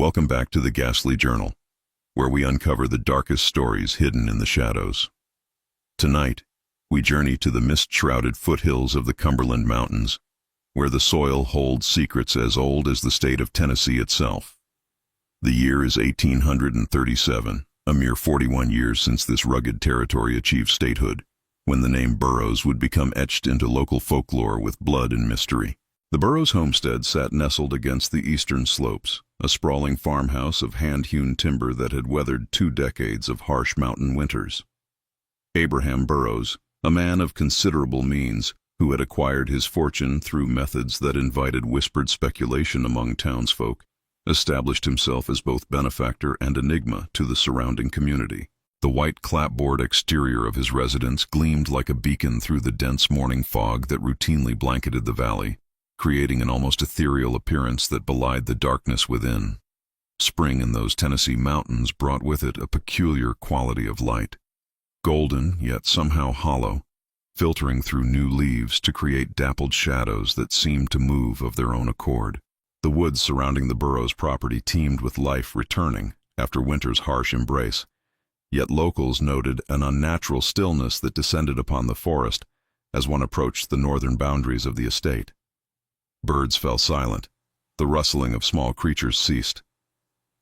Welcome back to the Ghastly Journal, where we uncover the darkest stories hidden in the shadows. Tonight, we journey to the mist-shrouded foothills of the Cumberland Mountains, where the soil holds secrets as old as the state of Tennessee itself. The year is 1837, a mere 41 years since this rugged territory achieved statehood, when the name Burrows would become etched into local folklore with blood and mystery. The Burrows homestead sat nestled against the eastern slopes, a sprawling farmhouse of hand-hewn timber that had weathered 2 decades of harsh mountain winters. Abraham Burrows, a man of considerable means, who had acquired his fortune through methods that invited whispered speculation among townsfolk, established himself as both benefactor and enigma to the surrounding community. The white clapboard exterior of his residence gleamed like a beacon through the dense morning fog that routinely blanketed the valley, creating an almost ethereal appearance that belied the darkness within. Spring in those Tennessee mountains brought with it a peculiar quality of light, golden yet somehow hollow, filtering through new leaves to create dappled shadows that seemed to move of their own accord. The woods surrounding the Burrows property teemed with life returning after winter's harsh embrace, yet locals noted an unnatural stillness that descended upon the forest as one approached the northern boundaries of the estate. Birds fell silent, the rustling of small creatures ceased.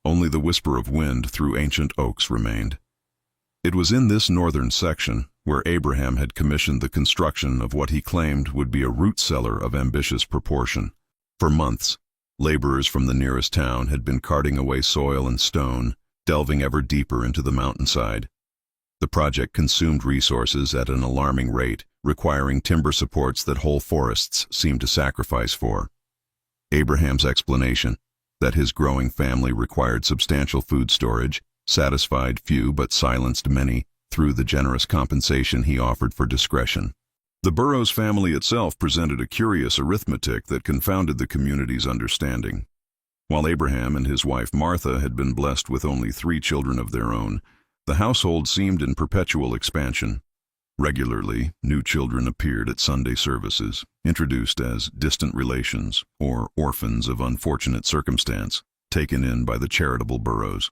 Only the whisper of wind through ancient oaks remained. It was in this northern section where Abraham had commissioned the construction of what he claimed would be a root cellar of ambitious proportion. For months, laborers from the nearest town had been carting away soil and stone, delving ever deeper into the mountainside. The project consumed resources at an alarming rate, requiring timber supports that whole forests seemed to sacrifice for. Abraham's explanation, that his growing family required substantial food storage, satisfied few but silenced many through the generous compensation he offered for discretion. The Burrows family itself presented a curious arithmetic that confounded the community's understanding. While Abraham and his wife Martha had been blessed with only 3 children of their own, the household seemed in perpetual expansion. Regularly, new children appeared at Sunday services, introduced as distant relations or orphans of unfortunate circumstance, taken in by the charitable Burrows.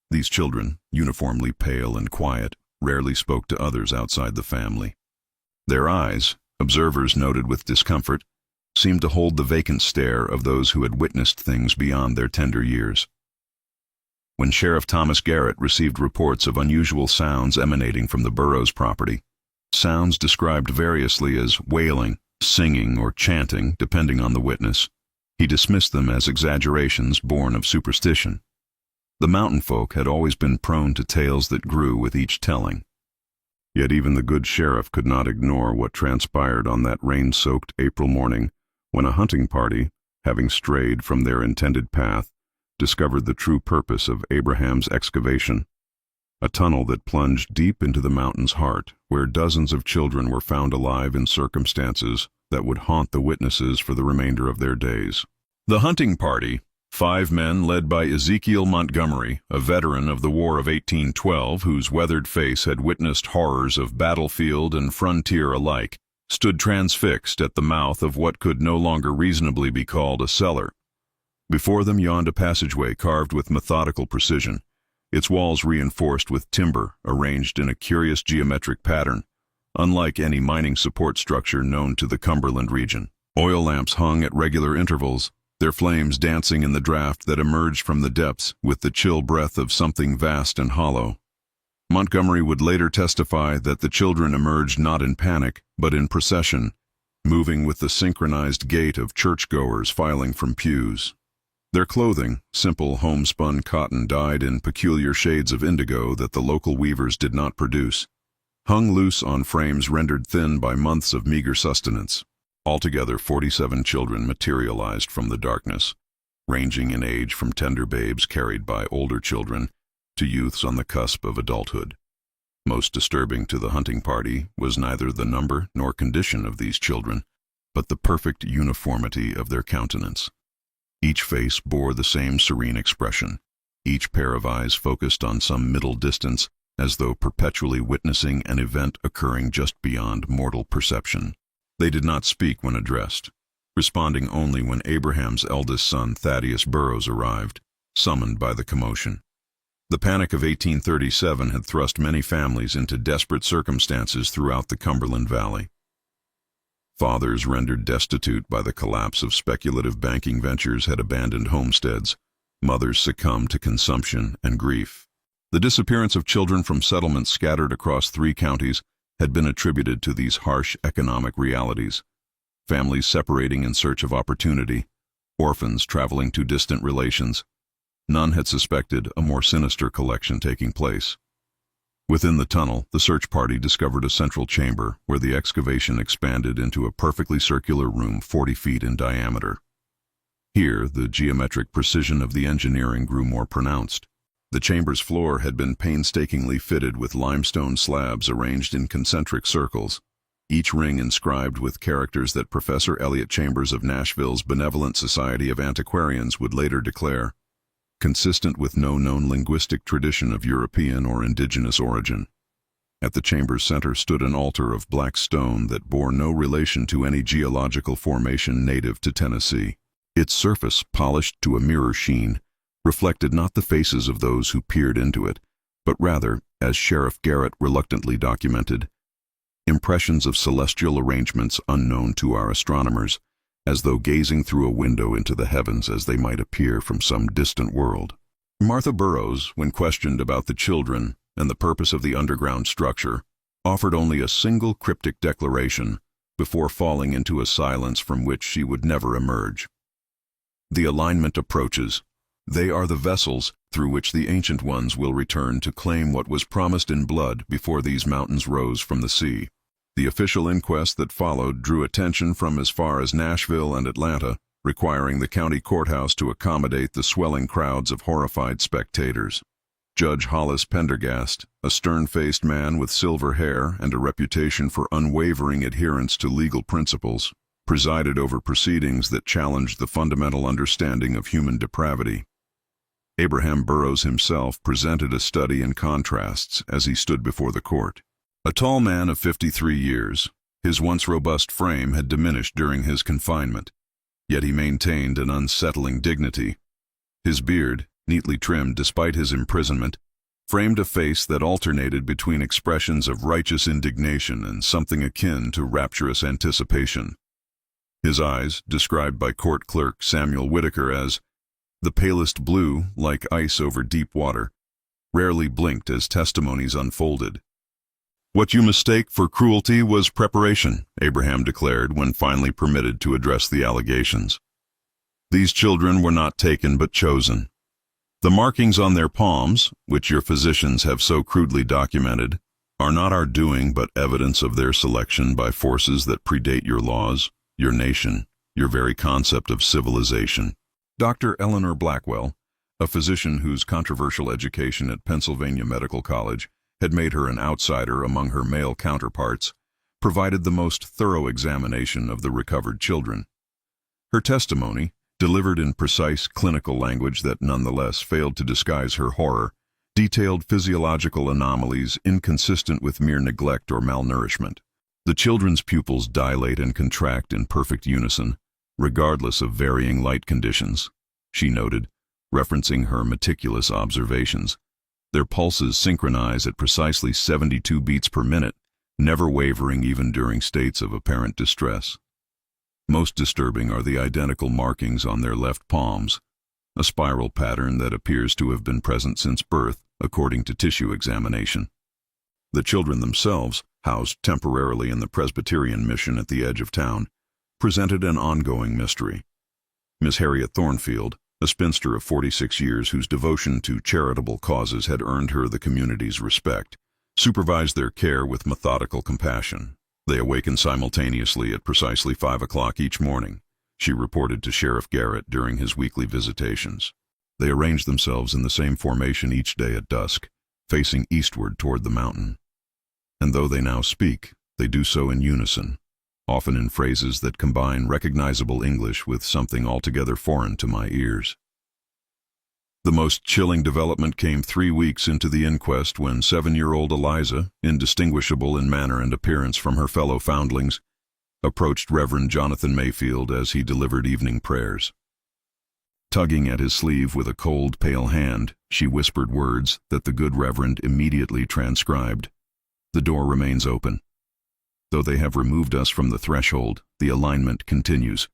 These children, uniformly pale and quiet, rarely spoke to others outside the family. Their eyes, observers noted with discomfort, seemed to hold the vacant stare of those who had witnessed things beyond their tender years. When Sheriff Thomas Garrett received reports of unusual sounds emanating from the Burrows property, sounds described variously as wailing, singing, or chanting, depending on the witness, he dismissed them as exaggerations born of superstition. The mountain folk had always been prone to tales that grew with each telling. Yet even the good sheriff could not ignore what transpired on that rain-soaked April morning when a hunting party, having strayed from their intended path, discovered the true purpose of Abraham's excavation, a tunnel that plunged deep into the mountain's heart, where dozens of children were found alive in circumstances that would haunt the witnesses for the remainder of their days. The hunting party, 5 men led by Ezekiel Montgomery, a veteran of the War of 1812 whose weathered face had witnessed horrors of battlefield and frontier alike, stood transfixed at the mouth of what could no longer reasonably be called a cellar. Before them yawned a passageway carved with methodical precision, its walls reinforced with timber arranged in a curious geometric pattern, unlike any mining support structure known to the Cumberland region. Oil lamps hung at regular intervals, their flames dancing in the draft that emerged from the depths with the chill breath of something vast and hollow. Montgomery would later testify that the children emerged not in panic, but in procession, moving with the synchronized gait of churchgoers filing from pews. Their clothing, simple homespun cotton dyed in peculiar shades of indigo that the local weavers did not produce, hung loose on frames rendered thin by months of meager sustenance. Altogether, 47 children materialized from the darkness, ranging in age from tender babes carried by older children to youths on the cusp of adulthood. Most disturbing to the hunting party was neither the number nor condition of these children, but the perfect uniformity of their countenance. Each face bore the same serene expression, each pair of eyes focused on some middle distance, as though perpetually witnessing an event occurring just beyond mortal perception. They did not speak when addressed, responding only when Abraham's eldest son Thaddeus Burrows arrived, summoned by the commotion. The Panic of 1837 had thrust many families into desperate circumstances throughout the Cumberland Valley. Fathers rendered destitute by the collapse of speculative banking ventures had abandoned homesteads. Mothers succumbed to consumption and grief. The disappearance of children from settlements scattered across 3 counties had been attributed to these harsh economic realities. Families separating in search of opportunity, orphans traveling to distant relations. None had suspected a more sinister collection taking place. Within the tunnel, the search party discovered a central chamber where the excavation expanded into a perfectly circular room 40 feet in diameter. Here, the geometric precision of the engineering grew more pronounced. The chamber's floor had been painstakingly fitted with limestone slabs arranged in concentric circles, each ring inscribed with characters that Professor Elliott Chambers of Nashville's Benevolent Society of Antiquarians would later declare consistent with no known linguistic tradition of European or indigenous origin. At the chamber's center stood an altar of black stone that bore no relation to any geological formation native to Tennessee. Its surface, polished to a mirror sheen, reflected not the faces of those who peered into it, but rather, as Sheriff Garrett reluctantly documented, impressions of celestial arrangements unknown to our astronomers, as though gazing through a window into the heavens as they might appear from some distant world. Martha Burrows, when questioned about the children and the purpose of the underground structure, offered only a single cryptic declaration before falling into a silence from which she would never emerge. The alignment approaches. They are the vessels through which the ancient ones will return to claim what was promised in blood before these mountains rose from the sea. The official inquest that followed drew attention from as far as Nashville and Atlanta, requiring the county courthouse to accommodate the swelling crowds of horrified spectators. Judge Hollis Pendergast, a stern-faced man with silver hair and a reputation for unwavering adherence to legal principles, presided over proceedings that challenged the fundamental understanding of human depravity. Abraham Burrows himself presented a study in contrasts as he stood before the court. A tall man of 53 years, his once robust frame had diminished during his confinement, yet he maintained an unsettling dignity. His beard, neatly trimmed despite his imprisonment, framed a face that alternated between expressions of righteous indignation and something akin to rapturous anticipation. His eyes, described by court clerk Samuel Whitaker as the palest blue, like ice over deep water, rarely blinked as testimonies unfolded. "What you mistake for cruelty was preparation," Abraham declared when finally permitted to address the allegations. "These children were not taken but chosen. The markings on their palms, which your physicians have so crudely documented, are not our doing but evidence of their selection by forces that predate your laws, your nation, your very concept of civilization." Dr. Eleanor Blackwell, a physician whose controversial education at Pennsylvania Medical College had made her an outsider among her male counterparts, provided the most thorough examination of the recovered children. Her testimony, delivered in precise clinical language that nonetheless failed to disguise her horror, detailed physiological anomalies inconsistent with mere neglect or malnourishment. The children's pupils dilate and contract in perfect unison, regardless of varying light conditions, she noted, referencing her meticulous observations. Their pulses synchronize at precisely 72 beats per minute, never wavering even during states of apparent distress. Most disturbing are the identical markings on their left palms, a spiral pattern that appears to have been present since birth, according to tissue examination. The children themselves, housed temporarily in the Presbyterian mission at the edge of town, presented an ongoing mystery. Miss Harriet Thornfield, a spinster of 46 years whose devotion to charitable causes had earned her the community's respect, supervised their care with methodical compassion. They awakened simultaneously at precisely 5 o'clock each morning, she reported to Sheriff Garrett during his weekly visitations. They arranged themselves in the same formation each day at dusk, facing eastward toward the mountain. And though they now speak, they do so in unison, often in phrases that combine recognizable English with something altogether foreign to my ears. The most chilling development came 3 weeks into the inquest when 7-year-old Eliza, indistinguishable in manner and appearance from her fellow foundlings, approached Reverend Jonathan Mayfield as he delivered evening prayers. Tugging at his sleeve with a cold, pale hand, she whispered words that the good Reverend immediately transcribed. The door remains open. Though they have removed us from the threshold, the alignment continues.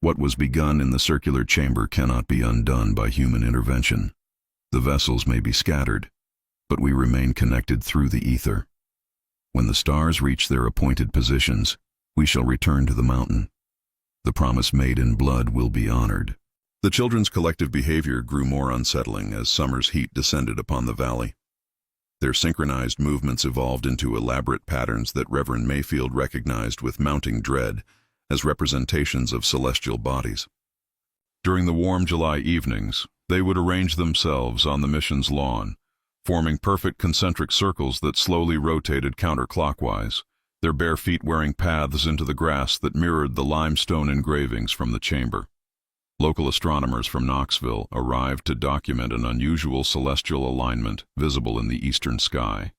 What was begun in the circular chamber cannot be undone by human intervention. The vessels may be scattered, but we remain connected through the ether. When the stars reach their appointed positions, we shall return to the mountain. The promise made in blood will be honored. The children's collective behavior grew more unsettling as summer's heat descended upon the valley. Their synchronized movements evolved into elaborate patterns that Reverend Mayfield recognized with mounting dread as representations of celestial bodies. During the warm July evenings, they would arrange themselves on the mission's lawn, forming perfect concentric circles that slowly rotated counterclockwise, their bare feet wearing paths into the grass that mirrored the limestone engravings from the chamber. Local astronomers from Knoxville arrived to document an unusual celestial alignment visible in the eastern sky.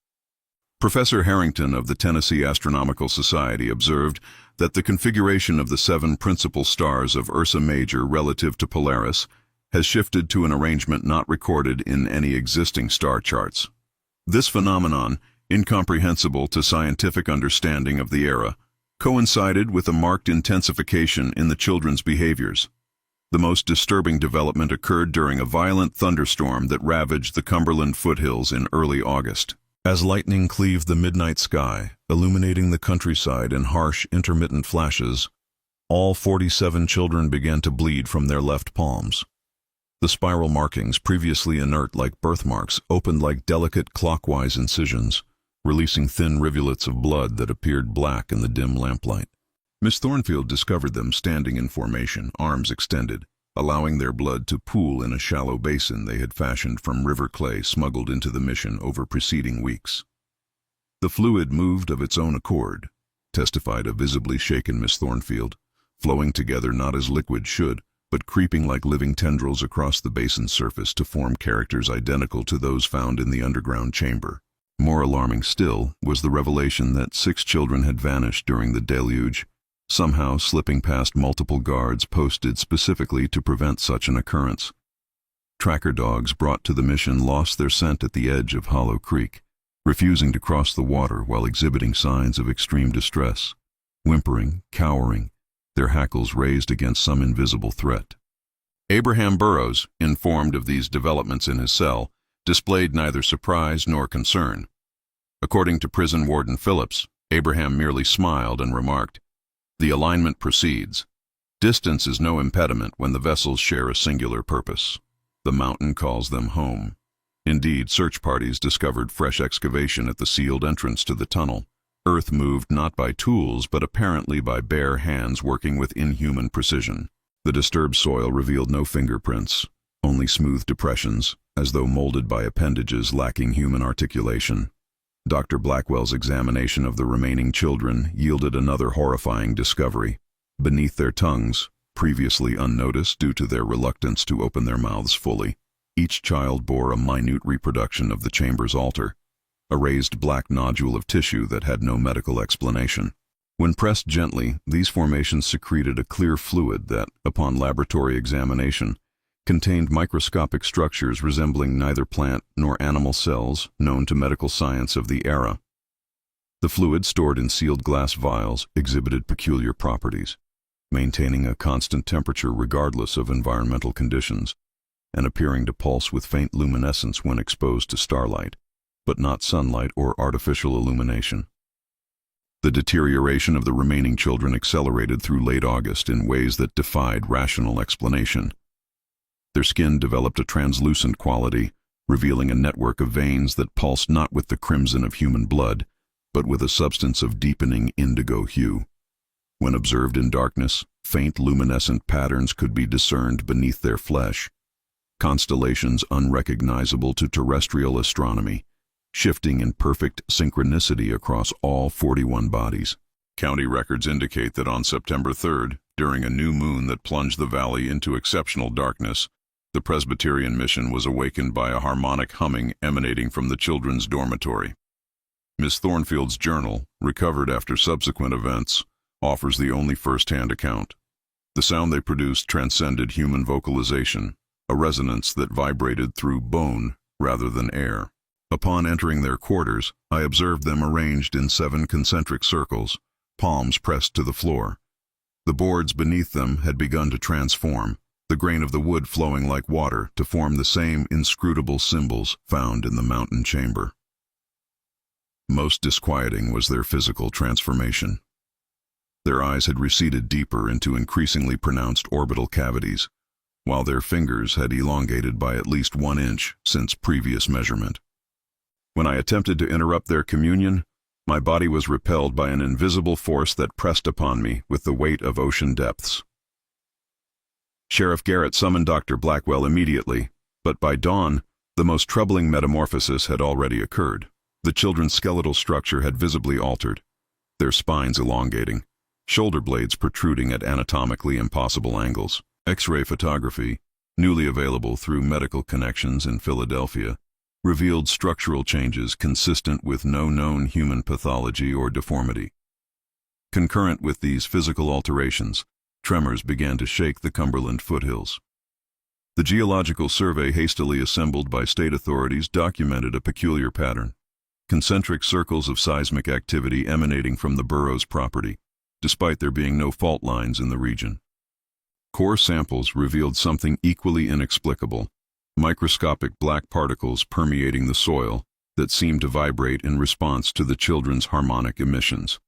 Professor Harrington of the Tennessee Astronomical Society observed that the configuration of the 7 principal stars of Ursa Major relative to Polaris has shifted to an arrangement not recorded in any existing star charts. This phenomenon, incomprehensible to scientific understanding of the era, coincided with a marked intensification in the children's behaviors. The most disturbing development occurred during a violent thunderstorm that ravaged the Cumberland foothills in early August. As lightning cleaved the midnight sky, illuminating the countryside in harsh, intermittent flashes, all 47 children began to bleed from their left palms. The spiral markings, previously inert like birthmarks, opened like delicate clockwise incisions, releasing thin rivulets of blood that appeared black in the dim lamplight. Miss Thornfield discovered them standing in formation, arms extended, allowing their blood to pool in a shallow basin they had fashioned from river clay smuggled into the mission over preceding weeks. The fluid moved of its own accord, testified a visibly shaken Miss Thornfield, flowing together not as liquid should, but creeping like living tendrils across the basin's surface to form characters identical to those found in the underground chamber. More alarming still was the revelation that 6 children had vanished during the deluge, somehow slipping past multiple guards posted specifically to prevent such an occurrence. Tracker dogs brought to the mission lost their scent at the edge of Hollow Creek, refusing to cross the water while exhibiting signs of extreme distress, whimpering, cowering, their hackles raised against some invisible threat. Abraham Burrows, informed of these developments in his cell, displayed neither surprise nor concern. According to prison warden Phillips, Abraham merely smiled and remarked, "The alignment proceeds. Distance is no impediment when the vessels share a singular purpose. The mountain calls them home." Indeed, search parties discovered fresh excavation at the sealed entrance to the tunnel. Earth moved not by tools, but apparently by bare hands working with inhuman precision. The disturbed soil revealed no fingerprints, only smooth depressions, as though molded by appendages lacking human articulation. Dr. Blackwell's examination of the remaining children yielded another horrifying discovery. Beneath their tongues, previously unnoticed due to their reluctance to open their mouths fully, each child bore a minute reproduction of the chamber's altar, a raised black nodule of tissue that had no medical explanation. When pressed gently, these formations secreted a clear fluid that, upon laboratory examination, contained microscopic structures resembling neither plant nor animal cells known to medical science of the era. The fluid, stored in sealed glass vials, exhibited peculiar properties, maintaining a constant temperature regardless of environmental conditions, and appearing to pulse with faint luminescence when exposed to starlight, but not sunlight or artificial illumination. The deterioration of the remaining children accelerated through late August in ways that defied rational explanation. Their skin developed a translucent quality, revealing a network of veins that pulsed not with the crimson of human blood, but with a substance of deepening indigo hue. When observed in darkness, faint luminescent patterns could be discerned beneath their flesh, constellations unrecognizable to terrestrial astronomy, shifting in perfect synchronicity across all 41 bodies. County records indicate that on September 3rd, during a new moon that plunged the valley into exceptional darkness, the Presbyterian mission was awakened by a harmonic humming emanating from the children's dormitory. Miss Thornfield's journal, recovered after subsequent events, offers the only first-hand account. The sound they produced transcended human vocalization, a resonance that vibrated through bone rather than air. Upon entering their quarters, I observed them arranged in 7 concentric circles, palms pressed to the floor. The boards beneath them had begun to transform, the grain of the wood flowing like water to form the same inscrutable symbols found in the mountain chamber. Most disquieting was their physical transformation. Their eyes had receded deeper into increasingly pronounced orbital cavities, while their fingers had elongated by at least 1 inch since previous measurement. When I attempted to interrupt their communion, my body was repelled by an invisible force that pressed upon me with the weight of ocean depths. Sheriff Garrett summoned Dr. Blackwell immediately, but by dawn, the most troubling metamorphosis had already occurred. The children's skeletal structure had visibly altered, their spines elongating, shoulder blades protruding at anatomically impossible angles. X-ray photography, newly available through medical connections in Philadelphia, revealed structural changes consistent with no known human pathology or deformity. Concurrent with these physical alterations, tremors began to shake the Cumberland foothills. The geological survey hastily assembled by state authorities documented a peculiar pattern, concentric circles of seismic activity emanating from the Burrows property, despite there being no fault lines in the region. Core samples revealed something equally inexplicable, microscopic black particles permeating the soil that seemed to vibrate in response to the children's harmonic emissions.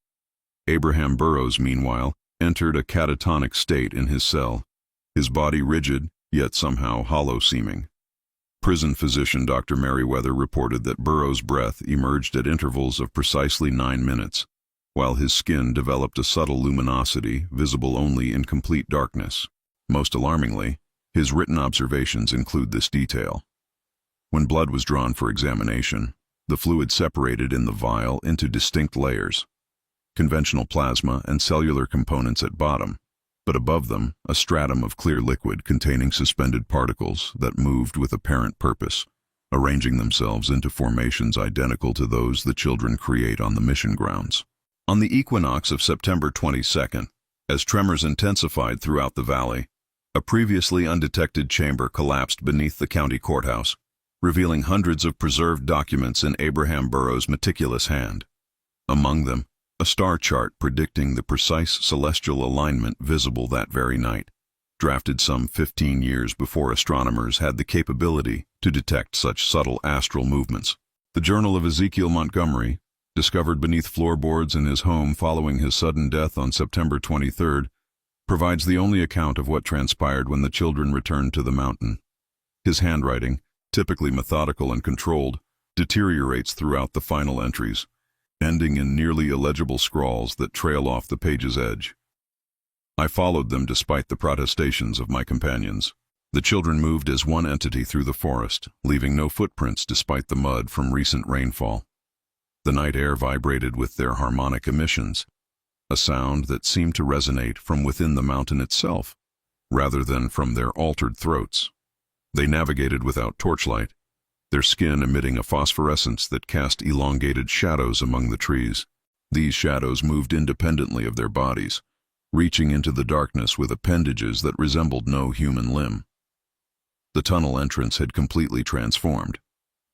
Abraham Burrows, meanwhile, entered a catatonic state in his cell, his body rigid, yet somehow hollow-seeming. Prison physician Dr. Merriweather reported that Burrows' breath emerged at intervals of precisely 9 minutes, while his skin developed a subtle luminosity visible only in complete darkness. Most alarmingly, his written observations include this detail. When blood was drawn for examination, the fluid separated in the vial into distinct layers, conventional plasma and cellular components at bottom, but above them a stratum of clear liquid containing suspended particles that moved with apparent purpose, arranging themselves into formations identical to those the children create on the mission grounds. On the equinox of September 22nd, as tremors intensified throughout the valley, a previously undetected chamber collapsed beneath the county courthouse, revealing hundreds of preserved documents in Abraham Burrows' meticulous hand. Among them, a star chart predicting the precise celestial alignment visible that very night, drafted some 15 years before astronomers had the capability to detect such subtle astral movements. The journal of Ezekiel Montgomery, discovered beneath floorboards in his home following his sudden death on September 23rd, provides the only account of what transpired when the children returned to the mountain. His handwriting, typically methodical and controlled, deteriorates throughout the final entries, ending in nearly illegible scrawls that trail off the page's edge. I followed them despite the protestations of my companions. The children moved as one entity through the forest, leaving no footprints despite the mud from recent rainfall. The night air vibrated with their harmonic emissions, a sound that seemed to resonate from within the mountain itself, rather than from their altered throats. They navigated without torchlight, their skin emitting a phosphorescence that cast elongated shadows among the trees. These shadows moved independently of their bodies, reaching into the darkness with appendages that resembled no human limb. The tunnel entrance had completely transformed.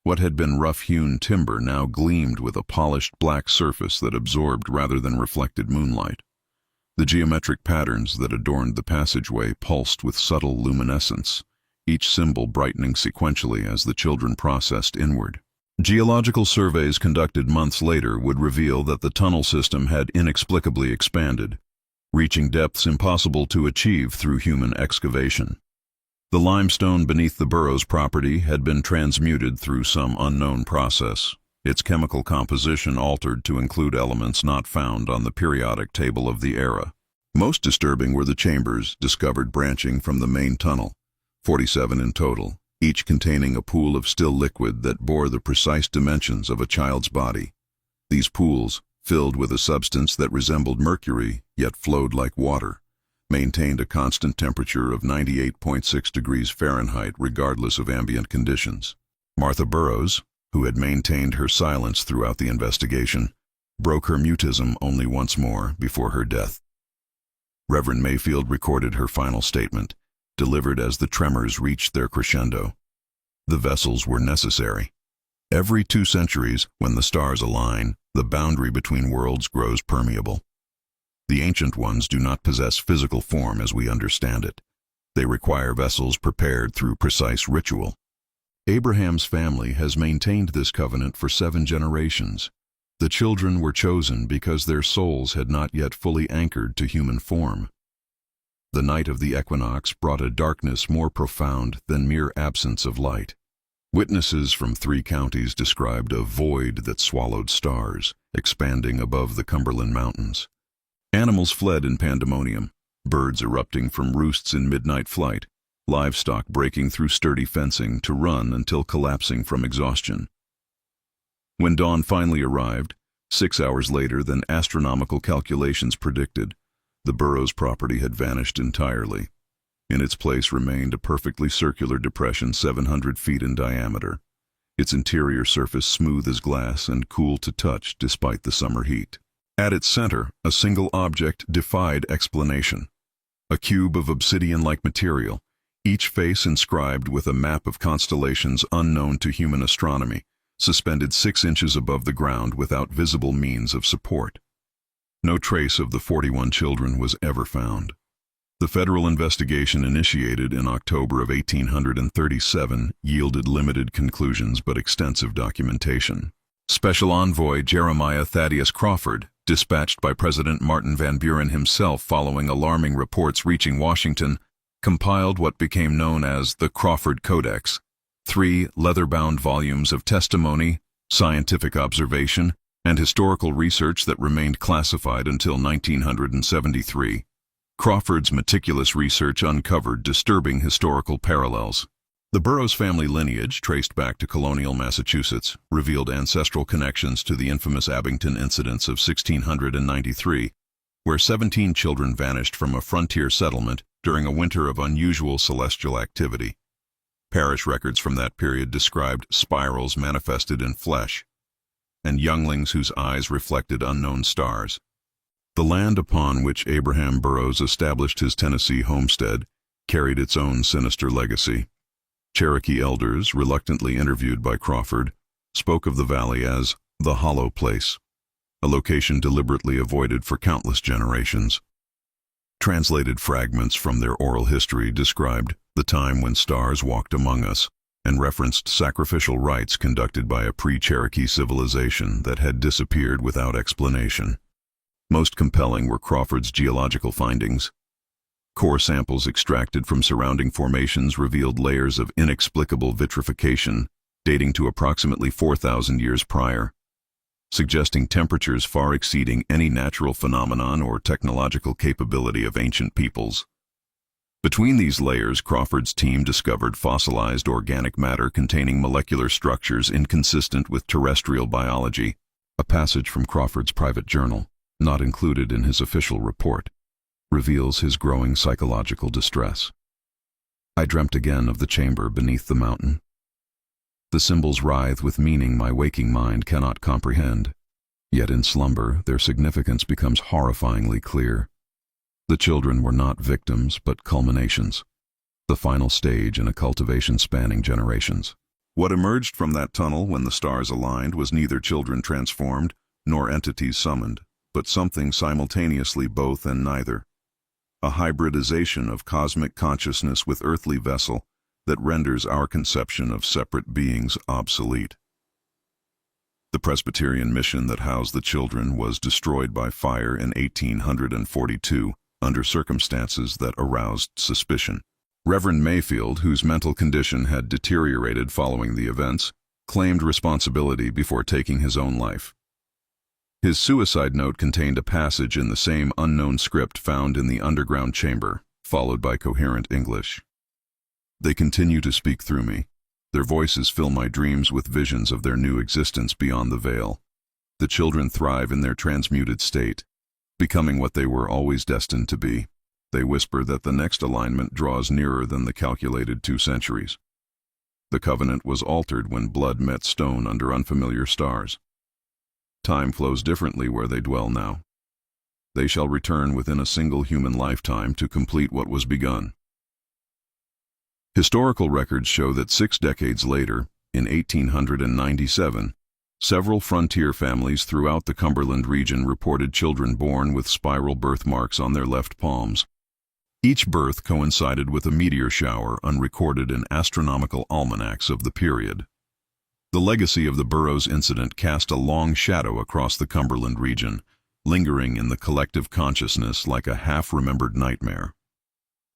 What had been rough-hewn timber now gleamed with a polished black surface that absorbed rather than reflected moonlight. The geometric patterns that adorned the passageway pulsed with subtle luminescence, each symbol brightening sequentially as the children processed inward. Geological surveys conducted months later would reveal that the tunnel system had inexplicably expanded, reaching depths impossible to achieve through human excavation. The limestone beneath the Burrows property had been transmuted through some unknown process, its chemical composition altered to include elements not found on the periodic table of the era. Most disturbing were the chambers discovered branching from the main tunnel, 47 in total, each containing a pool of still liquid that bore the precise dimensions of a child's body. These pools, filled with a substance that resembled mercury yet flowed like water, maintained a constant temperature of 98.6 degrees Fahrenheit regardless of ambient conditions. Martha Burrows, who had maintained her silence throughout the investigation, broke her mutism only once more before her death. Reverend Mayfield recorded her final statement, delivered as the tremors reached their crescendo. The vessels were necessary. Every 2 centuries, when the stars align, the boundary between worlds grows permeable. The ancient ones do not possess physical form as we understand it. They require vessels prepared through precise ritual. Abraham's family has maintained this covenant for 7 generations. The children were chosen because their souls had not yet fully anchored to human form. The night of the equinox brought a darkness more profound than mere absence of light. Witnesses from 3 counties described a void that swallowed stars, expanding above the Cumberland Mountains. Animals fled in pandemonium, birds erupting from roosts in midnight flight, livestock breaking through sturdy fencing to run until collapsing from exhaustion. When dawn finally arrived, 6 hours later than astronomical calculations predicted, the Burrows property had vanished entirely. In its place remained a perfectly circular depression 700 feet in diameter, its interior surface smooth as glass and cool to touch despite the summer heat. At its center, a single object defied explanation. A cube of obsidian-like material, each face inscribed with a map of constellations unknown to human astronomy, suspended 6 inches above the ground without visible means of support. No trace of the 41 children was ever found. The federal investigation initiated in October of 1837 yielded limited conclusions but extensive documentation. Special Envoy Jeremiah Thaddeus Crawford, dispatched by President Martin Van Buren himself following alarming reports reaching Washington, compiled what became known as the Crawford Codex, 3 leather-bound volumes of testimony, scientific observation, and historical research that remained classified until 1973. Crawford's meticulous research uncovered disturbing historical parallels. The Burrows family lineage, traced back to colonial Massachusetts, revealed ancestral connections to the infamous Abington incidents of 1693, where 17 children vanished from a frontier settlement during a winter of unusual celestial activity. Parish records from that period described spirals manifested in flesh, and younglings whose eyes reflected unknown stars. The land upon which Abraham Burrows established his Tennessee homestead carried its own sinister legacy. Cherokee elders, reluctantly interviewed by Crawford, spoke of the valley as the Hollow Place, a location deliberately avoided for countless generations. Translated fragments from their oral history described the time when stars walked among us and referenced sacrificial rites conducted by a pre-Cherokee civilization that had disappeared without explanation. Most compelling were Crawford's geological findings. Core samples extracted from surrounding formations revealed layers of inexplicable vitrification dating to approximately 4,000 years prior, suggesting temperatures far exceeding any natural phenomenon or technological capability of ancient peoples. Between these layers, Crawford's team discovered fossilized organic matter containing molecular structures inconsistent with terrestrial biology, a passage from Crawford's private journal, not included in his official report, reveals his growing psychological distress. I dreamt again of the chamber beneath the mountain. The symbols writhe with meaning my waking mind cannot comprehend, yet in slumber their significance becomes horrifyingly clear. The children were not victims but culminations, the final stage in a cultivation spanning generations. What emerged from that tunnel when the stars aligned was neither children transformed nor entities summoned, but something simultaneously both and neither. A hybridization of cosmic consciousness with earthly vessel that renders our conception of separate beings obsolete. The Presbyterian mission that housed the children was destroyed by fire in 1842 under circumstances that aroused suspicion. Reverend Mayfield, whose mental condition had deteriorated following the events, claimed responsibility before taking his own life. His suicide note contained a passage in the same unknown script found in the underground chamber, followed by coherent English. They continue to speak through me. Their voices fill my dreams with visions of their new existence beyond the veil. The children thrive in their transmuted state, becoming what they were always destined to be. They whisper that the next alignment draws nearer than the calculated 2 centuries. The covenant was altered when blood met stone under unfamiliar stars. Time flows differently where they dwell now. They shall return within a single human lifetime to complete what was begun. Historical records show that 6 decades later, in 1897, several frontier families throughout the Cumberland region reported children born with spiral birthmarks on their left palms. Each birth coincided with a meteor shower unrecorded in astronomical almanacs of the period. The legacy of the Burrows incident cast a long shadow across the Cumberland region, lingering in the collective consciousness like a half-remembered nightmare.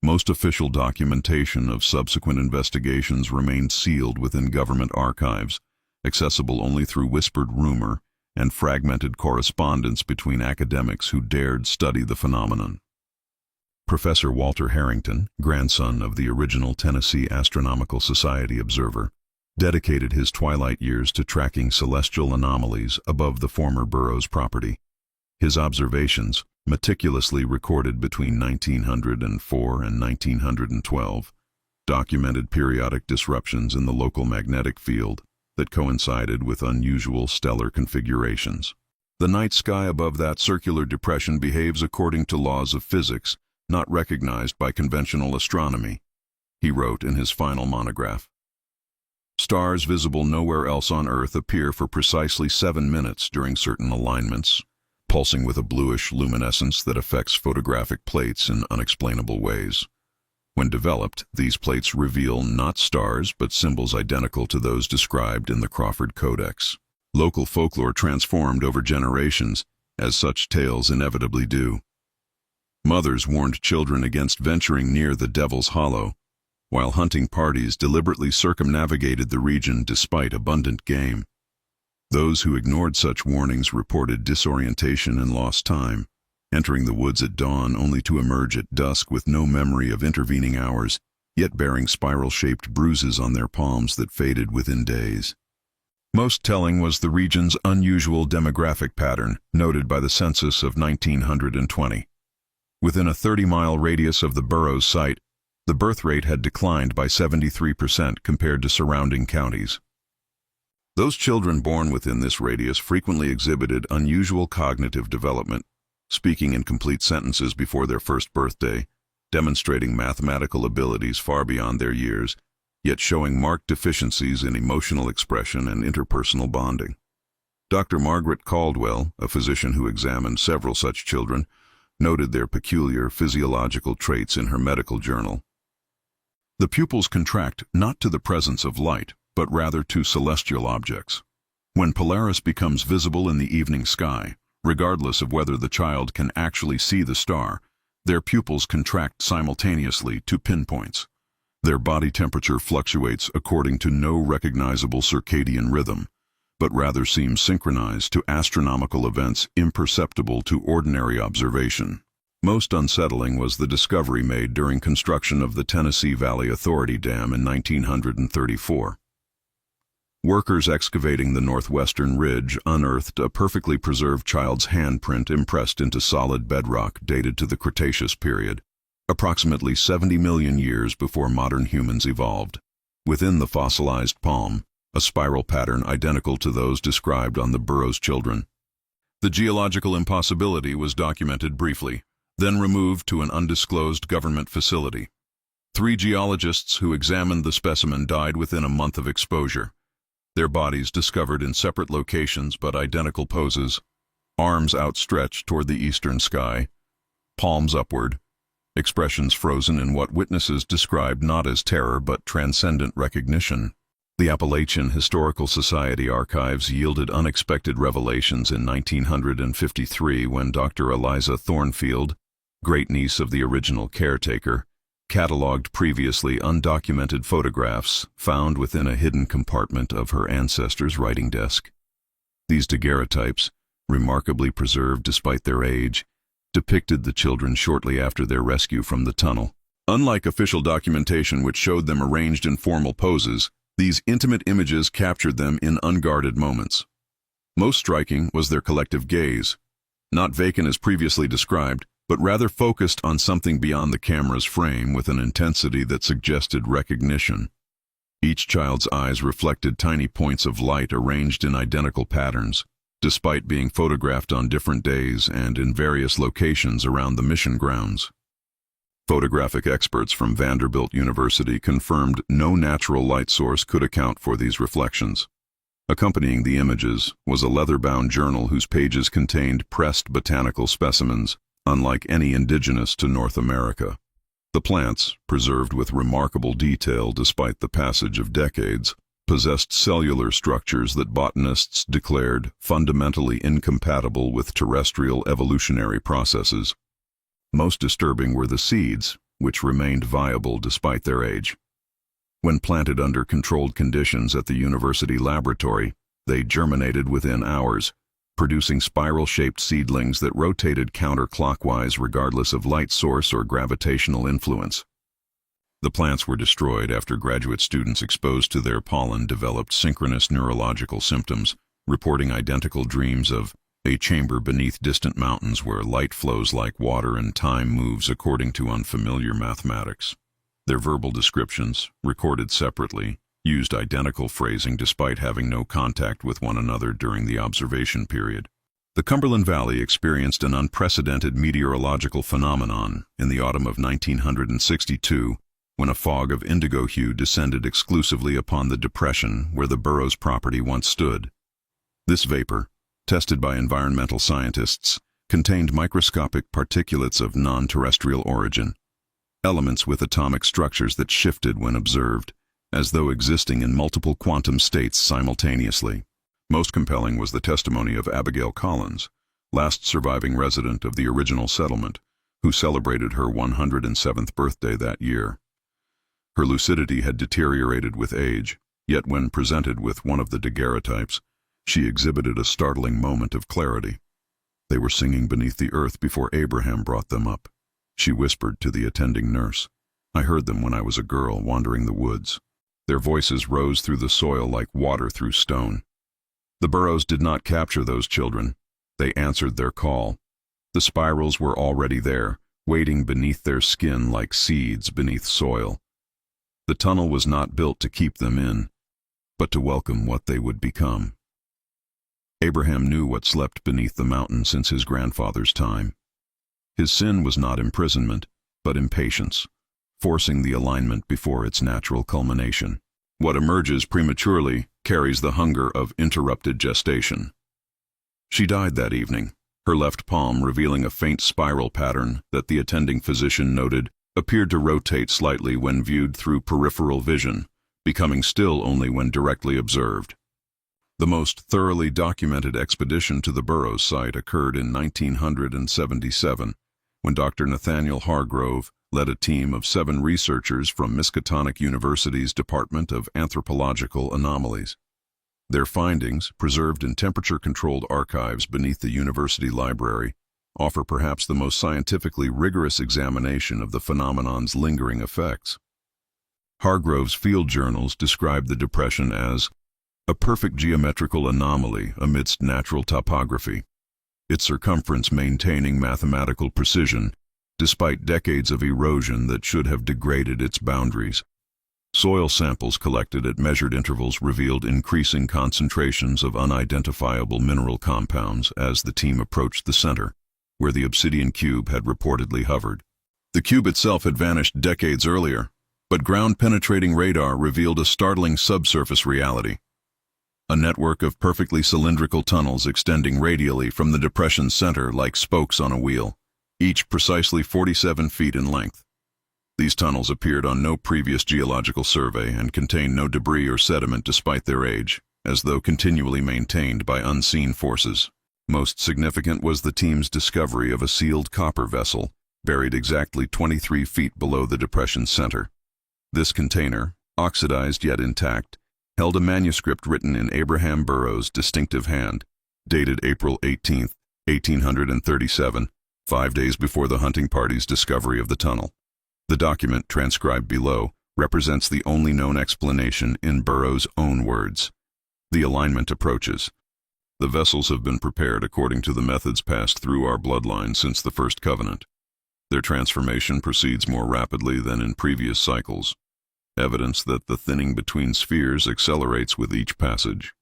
Most official documentation of subsequent investigations remained sealed within government archives, accessible only through whispered rumor and fragmented correspondence between academics who dared study the phenomenon. Professor Walter Harrington, grandson of the original Tennessee Astronomical Society observer, dedicated his twilight years to tracking celestial anomalies above the former Burrows property. His observations, meticulously recorded between 1904 and 1912, documented periodic disruptions in the local magnetic field that coincided with unusual stellar configurations. The night sky above that circular depression behaves according to laws of physics not recognized by conventional astronomy, he wrote in his final monograph. Stars visible nowhere else on Earth appear for precisely 7 minutes during certain alignments, pulsing with a bluish luminescence that affects photographic plates in unexplainable ways. When developed, these plates reveal not stars but symbols identical to those described in the Crawford Codex. Local folklore transformed over generations, as such tales inevitably do. Mothers warned children against venturing near the Devil's Hollow, while hunting parties deliberately circumnavigated the region despite abundant game. Those who ignored such warnings reported disorientation and lost time, entering the woods at dawn only to emerge at dusk with no memory of intervening hours, yet bearing spiral-shaped bruises on their palms that faded within days. Most telling was the region's unusual demographic pattern, noted by the census of 1920. Within a 30-mile radius of the Burrows site, the birth rate had declined by 73% compared to surrounding counties. Those children born within this radius frequently exhibited unusual cognitive development, speaking in complete sentences before their first birthday, demonstrating mathematical abilities far beyond their years, yet showing marked deficiencies in emotional expression and interpersonal bonding. Dr. Margaret Caldwell, a physician who examined several such children, noted their peculiar physiological traits in her medical journal. The pupils contract not to the presence of light, but rather to celestial objects. When Polaris becomes visible in the evening sky, regardless of whether the child can actually see the star, their pupils contract simultaneously to pinpoints. Their body temperature fluctuates according to no recognizable circadian rhythm, but rather seems synchronized to astronomical events imperceptible to ordinary observation. Most unsettling was the discovery made during construction of the Tennessee Valley Authority Dam in 1934. Workers excavating the northwestern ridge unearthed a perfectly preserved child's handprint impressed into solid bedrock dated to the Cretaceous period, approximately 70 million years before modern humans evolved. Within the fossilized palm, a spiral pattern identical to those described on the Burrows children. The geological impossibility was documented briefly, then removed to an undisclosed government facility. 3 geologists who examined the specimen died within a month of exposure. Their bodies discovered in separate locations but identical poses, arms outstretched toward the eastern sky, palms upward, expressions frozen in what witnesses described not as terror but transcendent recognition. The Appalachian Historical Society archives yielded unexpected revelations in 1953 when Dr. Eliza Thornfield, great-niece of the original caretaker, cataloged previously undocumented photographs found within a hidden compartment of her ancestors' writing desk. These daguerreotypes, remarkably preserved despite their age, depicted the children shortly after their rescue from the tunnel. Unlike official documentation which showed them arranged in formal poses, these intimate images captured them in unguarded moments. Most striking was their collective gaze, not vacant as previously described, but rather focused on something beyond the camera's frame with an intensity that suggested recognition. Each child's eyes reflected tiny points of light arranged in identical patterns, despite being photographed on different days and in various locations around the mission grounds. Photographic experts from Vanderbilt University confirmed no natural light source could account for these reflections. Accompanying the images was a leather-bound journal whose pages contained pressed botanical specimens, unlike any indigenous to North America. The plants, preserved with remarkable detail despite the passage of decades, possessed cellular structures that botanists declared fundamentally incompatible with terrestrial evolutionary processes. Most disturbing were the seeds, which remained viable despite their age. When planted under controlled conditions at the university laboratory, they germinated within hours, producing spiral-shaped seedlings that rotated counterclockwise regardless of light source or gravitational influence. The plants were destroyed after graduate students exposed to their pollen developed synchronous neurological symptoms, reporting identical dreams of a chamber beneath distant mountains where light flows like water and time moves according to unfamiliar mathematics. Their verbal descriptions, recorded separately, used identical phrasing despite having no contact with one another during the observation period. The Cumberland Valley experienced an unprecedented meteorological phenomenon in the autumn of 1962 when a fog of indigo hue descended exclusively upon the depression where the Burrows property once stood. This vapor, tested by environmental scientists, contained microscopic particulates of non-terrestrial origin, elements with atomic structures that shifted when observed, as though existing in multiple quantum states simultaneously. Most compelling was the testimony of Abigail Collins, last surviving resident of the original settlement, who celebrated her 107th birthday that year. Her lucidity had deteriorated with age, yet when presented with one of the daguerreotypes, she exhibited a startling moment of clarity. They were singing beneath the earth before Abraham brought them up. She whispered to the attending nurse, "I heard them when I was a girl wandering the woods." Their voices rose through the soil like water through stone. The Burrows did not capture those children. They answered their call. The spirals were already there, waiting beneath their skin like seeds beneath soil. The tunnel was not built to keep them in, but to welcome what they would become. Abraham knew what slept beneath the mountain since his grandfather's time. His sin was not imprisonment, but impatience, forcing the alignment before its natural culmination. What emerges prematurely carries the hunger of interrupted gestation. She died that evening, her left palm revealing a faint spiral pattern that the attending physician noted appeared to rotate slightly when viewed through peripheral vision, becoming still only when directly observed. The most thoroughly documented expedition to the Burrows site occurred in 1977, when Dr. Nathaniel Hargrove led a team of 7 researchers from Miskatonic University's Department of Anthropological Anomalies. Their findings, preserved in temperature-controlled archives beneath the university library, offer perhaps the most scientifically rigorous examination of the phenomenon's lingering effects. Hargrove's field journals described the depression as a perfect geometrical anomaly amidst natural topography, its circumference maintaining mathematical precision despite decades of erosion that should have degraded its boundaries. Soil samples collected at measured intervals revealed increasing concentrations of unidentifiable mineral compounds as the team approached the center, where the obsidian cube had reportedly hovered. The cube itself had vanished decades earlier, but ground-penetrating radar revealed a startling subsurface reality. A network of perfectly cylindrical tunnels extending radially from the depression's center like spokes on a wheel, each precisely 47 feet in length. These tunnels appeared on no previous geological survey and contained no debris or sediment despite their age, as though continually maintained by unseen forces. Most significant was the team's discovery of a sealed copper vessel, buried exactly 23 feet below the depression's center. This container, oxidized yet intact, held a manuscript written in Abraham Burrows' distinctive hand, dated April 18, 1837, 5 days before the hunting party's discovery of the tunnel. The document, transcribed below, represents the only known explanation in Burrows' own words. The alignment approaches. The vessels have been prepared according to the methods passed through our bloodline since the first covenant. Their transformation proceeds more rapidly than in previous cycles, evidence that the thinning between spheres accelerates with each passage.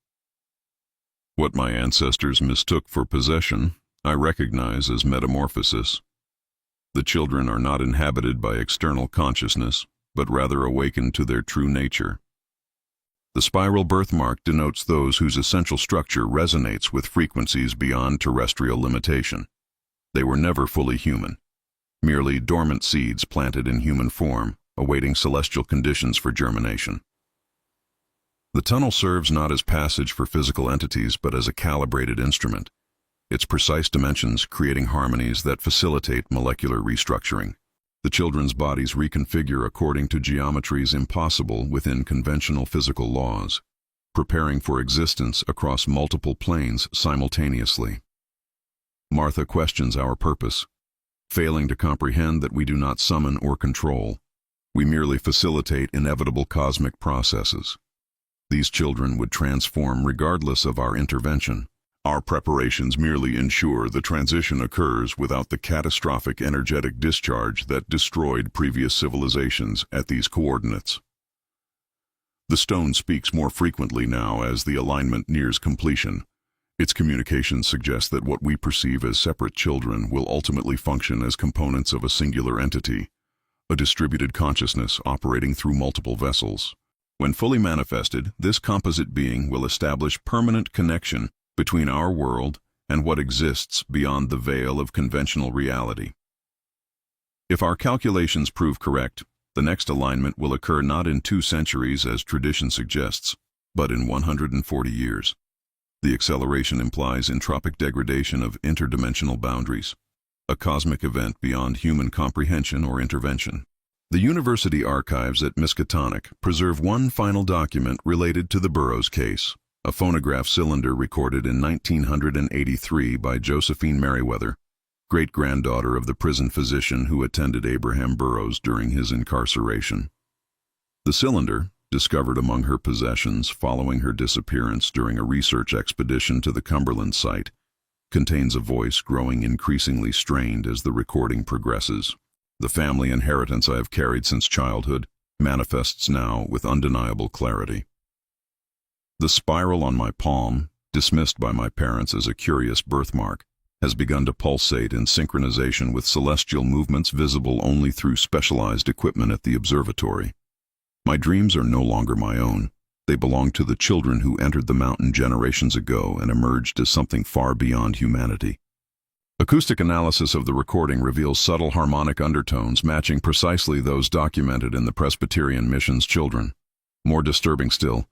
What my ancestors mistook for possession, I recognize as metamorphosis. The children are not inhabited by external consciousness, but rather awakened to their true nature. The spiral birthmark denotes those whose essential structure resonates with frequencies beyond terrestrial limitation. They were never fully human, merely dormant seeds planted in human form, awaiting celestial conditions for germination. The tunnel serves not as passage for physical entities, but as a calibrated instrument, its precise dimensions creating harmonies that facilitate molecular restructuring. The children's bodies reconfigure according to geometries impossible within conventional physical laws, preparing for existence across multiple planes simultaneously. Martha questions our purpose, failing to comprehend that we do not summon or control. We merely facilitate inevitable cosmic processes. These children would transform regardless of our intervention. Our preparations merely ensure the transition occurs without the catastrophic energetic discharge that destroyed previous civilizations at these coordinates. The stone speaks more frequently now as the alignment nears completion. Its communications suggest that what we perceive as separate children will ultimately function as components of a singular entity, a distributed consciousness operating through multiple vessels. When fully manifested, this composite being will establish permanent connection between our world and what exists beyond the veil of conventional reality. If our calculations prove correct, the next alignment will occur not in 2 centuries as tradition suggests, but in 140 years. The acceleration implies entropic degradation of interdimensional boundaries, a cosmic event beyond human comprehension or intervention. The university archives at Miskatonic preserve one final document related to the Burrows case, a phonograph cylinder recorded in 1983 by Josephine Merriweather, great-granddaughter of the prison physician who attended Abraham Burrows during his incarceration. The cylinder, discovered among her possessions following her disappearance during a research expedition to the Cumberland site, contains a voice growing increasingly strained as the recording progresses. The family inheritance I have carried since childhood manifests now with undeniable clarity. The spiral on my palm, dismissed by my parents as a curious birthmark, has begun to pulsate in synchronization with celestial movements visible only through specialized equipment at the observatory. My dreams are no longer my own. They belong to the children who entered the mountain generations ago and emerged as something far beyond humanity. Acoustic analysis of the recording reveals subtle harmonic undertones matching precisely those documented in the Presbyterian Mission's children. More disturbing still,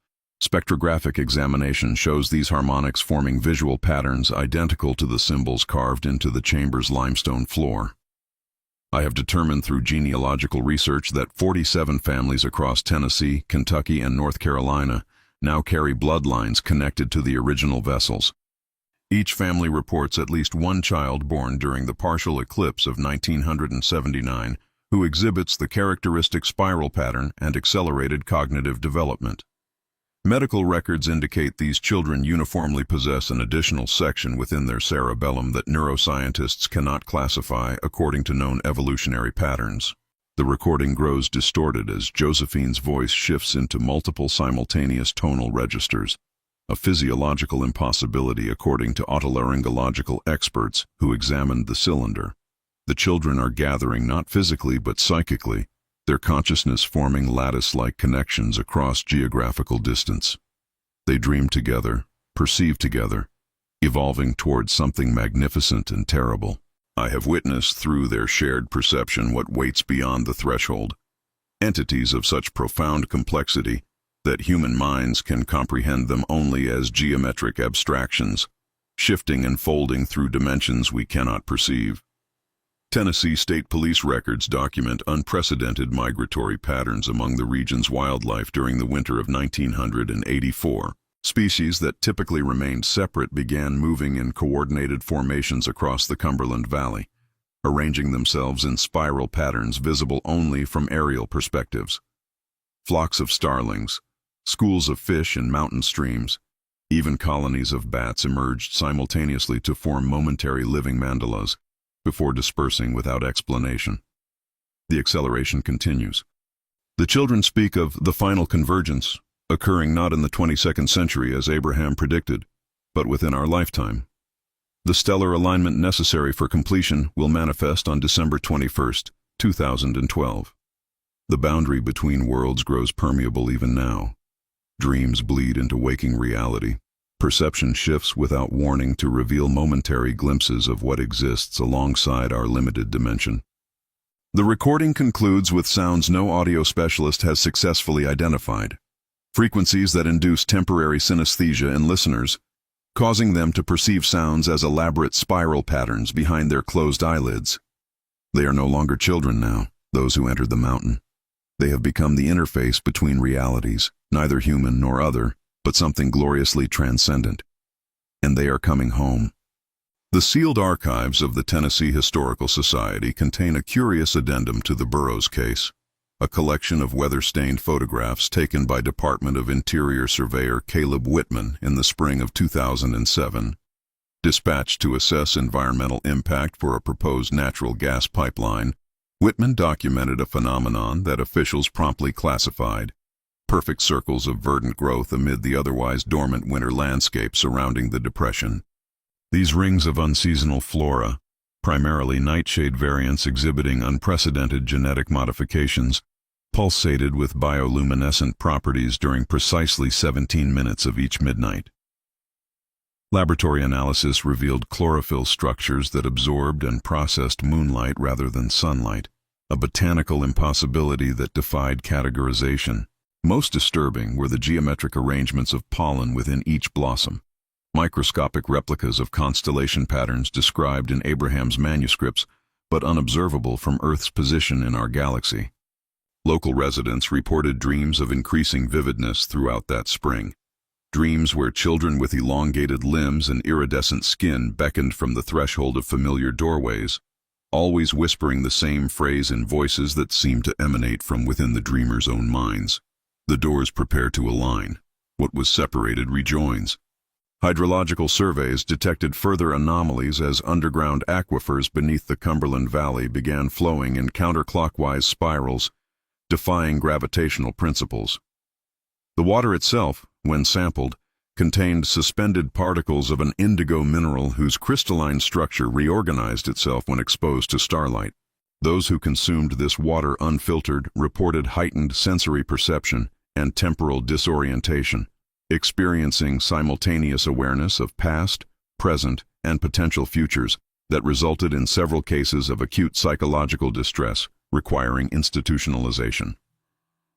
spectrographic examination shows these harmonics forming visual patterns identical to the symbols carved into the chamber's limestone floor. I have determined through genealogical research that 47 families across Tennessee, Kentucky, and North Carolina now carry bloodlines connected to the original vessels. Each family reports at least one child born during the partial eclipse of 1979 who exhibits the characteristic spiral pattern and accelerated cognitive development. Medical records indicate these children uniformly possess an additional section within their cerebellum that neuroscientists cannot classify according to known evolutionary patterns. The recording grows distorted as Josephine's voice shifts into multiple simultaneous tonal registers, a physiological impossibility according to otolaryngological experts who examined the cylinder. The children are gathering not physically but psychically, their consciousness forming lattice-like connections across geographical distance. They dream together, perceive together, evolving towards something magnificent and terrible. I have witnessed through their shared perception what waits beyond the threshold, entities of such profound complexity that human minds can comprehend them only as geometric abstractions, shifting and folding through dimensions we cannot perceive. Tennessee State Police records document unprecedented migratory patterns among the region's wildlife during the winter of 1984. Species that typically remained separate began moving in coordinated formations across the Cumberland Valley, arranging themselves in spiral patterns visible only from aerial perspectives. Flocks of starlings, schools of fish in mountain streams, even colonies of bats emerged simultaneously to form momentary living mandalas, before dispersing without explanation. The acceleration continues. The children speak of the final convergence, occurring not in the 22nd century as Abraham predicted, but within our lifetime. The stellar alignment necessary for completion will manifest on December 21st, 2012. The boundary between worlds grows permeable even now. Dreams bleed into waking reality. Perception shifts without warning to reveal momentary glimpses of what exists alongside our limited dimension. The recording concludes with sounds no audio specialist has successfully identified. Frequencies that induce temporary synesthesia in listeners, causing them to perceive sounds as elaborate spiral patterns behind their closed eyelids. They are no longer children now, those who entered the mountain. They have become the interface between realities, neither human nor other, but something gloriously transcendent. And they are coming home. The sealed archives of the Tennessee Historical Society contain a curious addendum to the Burrows case, a collection of weather-stained photographs taken by Department of Interior Surveyor Caleb Whitman in the spring of 2007. Dispatched to assess environmental impact for a proposed natural gas pipeline, Whitman documented a phenomenon that officials promptly classified: perfect circles of verdant growth amid the otherwise dormant winter landscape surrounding the depression. These rings of unseasonal flora, primarily nightshade variants exhibiting unprecedented genetic modifications, pulsated with bioluminescent properties during precisely 17 minutes of each midnight. Laboratory analysis revealed chlorophyll structures that absorbed and processed moonlight rather than sunlight, a botanical impossibility that defied categorization. Most disturbing were the geometric arrangements of pollen within each blossom, microscopic replicas of constellation patterns described in Abraham's manuscripts, but unobservable from Earth's position in our galaxy. Local residents reported dreams of increasing vividness throughout that spring. Dreams where children with elongated limbs and iridescent skin beckoned from the threshold of familiar doorways, always whispering the same phrase in voices that seemed to emanate from within the dreamers' own minds. The doors prepare to align. What was separated rejoins. Hydrological surveys detected further anomalies as underground aquifers beneath the Cumberland Valley began flowing in counterclockwise spirals, defying gravitational principles. The water itself, when sampled, contained suspended particles of an indigo mineral whose crystalline structure reorganized itself when exposed to starlight. Those who consumed this water unfiltered reported heightened sensory perception and temporal disorientation, experiencing simultaneous awareness of past, present, and potential futures that resulted in several cases of acute psychological distress requiring institutionalization.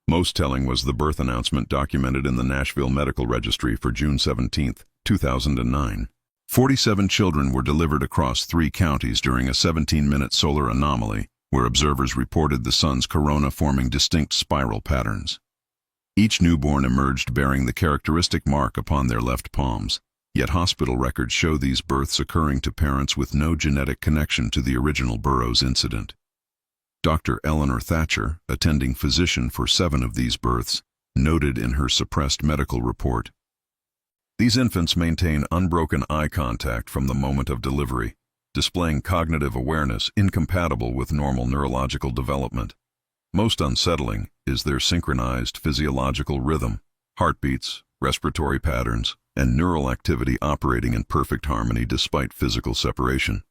Most telling was the birth announcement documented in the Nashville Medical Registry for June 17, 2009. 47 children were delivered across 3 counties during a 17-minute solar anomaly, where observers reported the sun's corona forming distinct spiral patterns. Each newborn emerged bearing the characteristic mark upon their left palms, yet hospital records show these births occurring to parents with no genetic connection to the original Burrows incident. Dr. Eleanor Thatcher, attending physician for 7 of these births, noted in her suppressed medical report, "These infants maintain unbroken eye contact from the moment of delivery, displaying cognitive awareness incompatible with normal neurological development. Most unsettling is their synchronized physiological rhythm, heartbeats, respiratory patterns, and neural activity operating in perfect harmony despite physical separation.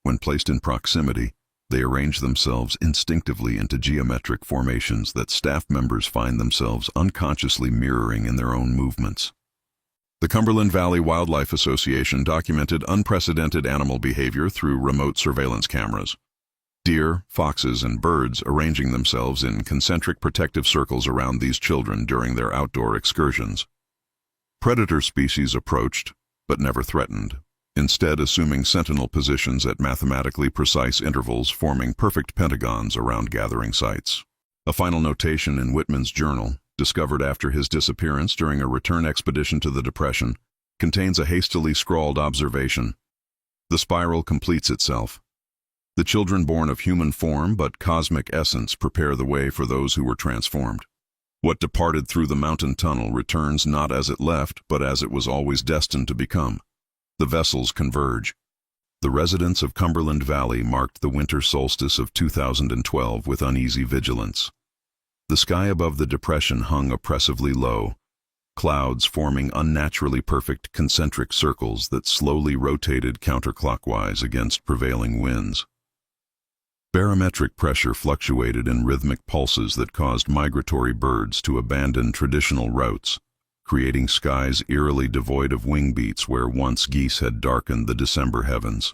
When placed in proximity, they arrange themselves instinctively into geometric formations that staff members find themselves unconsciously mirroring in their own movements." The Cumberland Valley Wildlife Association documented unprecedented animal behavior through remote surveillance cameras. Deer, foxes, and birds arranging themselves in concentric protective circles around these children during their outdoor excursions. Predator species approached, but never threatened, instead assuming sentinel positions at mathematically precise intervals forming perfect pentagons around gathering sites. A final notation in Whitman's journal, discovered after his disappearance during a return expedition to the Depression, contains a hastily scrawled observation. The spiral completes itself. The children born of human form but cosmic essence prepare the way for those who were transformed. What departed through the mountain tunnel returns not as it left, but as it was always destined to become. The vessels converge. The residents of Cumberland Valley marked the winter solstice of 2012 with uneasy vigilance. The sky above the depression hung oppressively low, clouds forming unnaturally perfect concentric circles that slowly rotated counterclockwise against prevailing winds. Barometric pressure fluctuated in rhythmic pulses that caused migratory birds to abandon traditional routes, creating skies eerily devoid of wing beats where once geese had darkened the December heavens.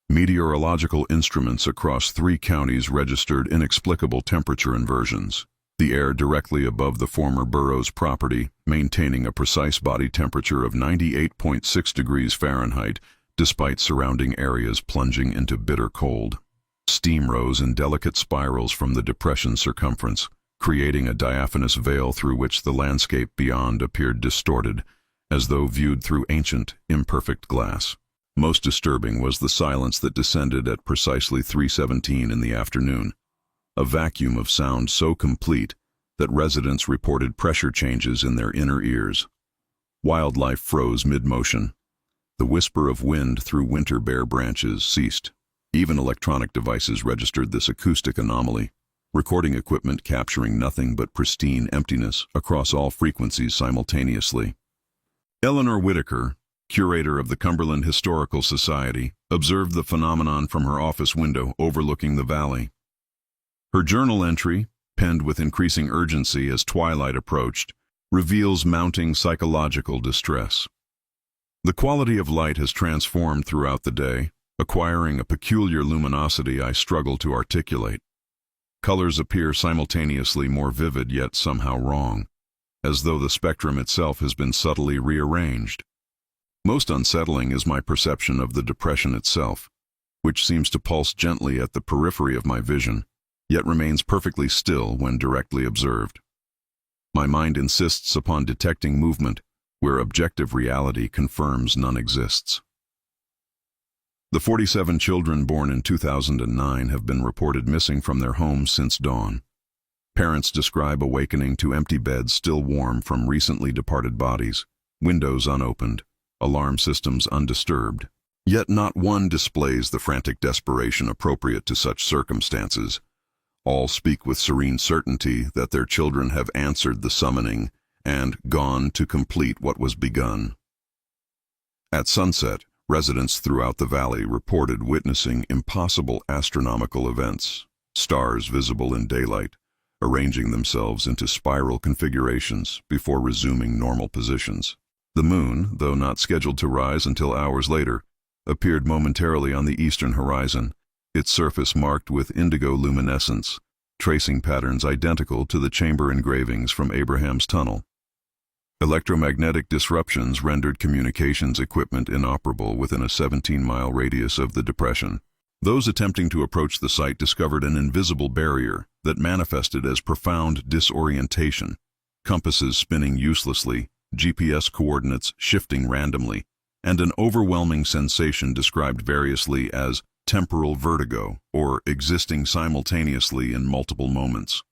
Meteorological instruments across 3 counties registered inexplicable temperature inversions, the air directly above the former Burrows property maintaining a precise body temperature of 98.6 degrees Fahrenheit despite surrounding areas plunging into bitter cold. Steam rose in delicate spirals from the depression's circumference, creating a diaphanous veil through which the landscape beyond appeared distorted, as though viewed through ancient, imperfect glass. Most disturbing was the silence that descended at precisely 3:17 in the afternoon, a vacuum of sound so complete that residents reported pressure changes in their inner ears. Wildlife froze mid-motion. The whisper of wind through winter-bare branches ceased. Even electronic devices registered this acoustic anomaly, recording equipment capturing nothing but pristine emptiness across all frequencies simultaneously. Eleanor Whitaker, curator of the Cumberland Historical Society, observed the phenomenon from her office window overlooking the valley. Her journal entry, penned with increasing urgency as twilight approached, reveals mounting psychological distress. The quality of light has transformed throughout the day, acquiring a peculiar luminosity I struggle to articulate. Colors appear simultaneously more vivid yet somehow wrong, as though the spectrum itself has been subtly rearranged. Most unsettling is my perception of the depression itself, which seems to pulse gently at the periphery of my vision, yet remains perfectly still when directly observed. My mind insists upon detecting movement where objective reality confirms none exists. The 47 children born in 2009 have been reported missing from their homes since dawn. Parents describe awakening to empty beds still warm from recently departed bodies, windows unopened, alarm systems undisturbed. Yet not one displays the frantic desperation appropriate to such circumstances. All speak with serene certainty that their children have answered the summoning and gone to complete what was begun. At sunset, residents throughout the valley reported witnessing impossible astronomical events, stars visible in daylight, arranging themselves into spiral configurations before resuming normal positions. The moon, though not scheduled to rise until hours later, appeared momentarily on the eastern horizon, its surface marked with indigo luminescence, tracing patterns identical to the chamber engravings from Abraham's tunnel. Electromagnetic disruptions rendered communications equipment inoperable within a 17-mile radius of the depression. Those attempting to approach the site discovered an invisible barrier that manifested as profound disorientation, compasses spinning uselessly, GPS coordinates shifting randomly, and an overwhelming sensation described variously as temporal vertigo or existing simultaneously in multiple moments.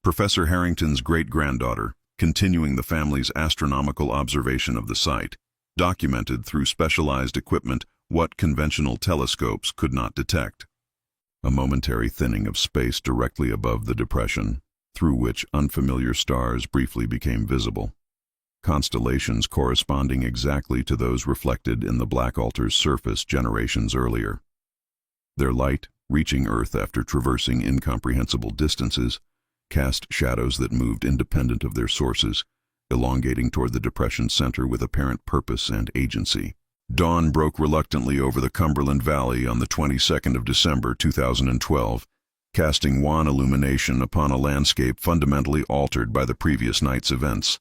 Professor Harrington's great-granddaughter, continuing the family's astronomical observation of the site, documented through specialized equipment what conventional telescopes could not detect. A momentary thinning of space directly above the depression, through which unfamiliar stars briefly became visible. Constellations corresponding exactly to those reflected in the black altar's surface generations earlier. Their light, reaching Earth after traversing incomprehensible distances, cast shadows that moved independent of their sources, elongating toward the depression's center with apparent purpose and agency. Dawn broke reluctantly over the Cumberland Valley on the 22nd of December 2012, casting wan illumination upon a landscape fundamentally altered by the previous night's events.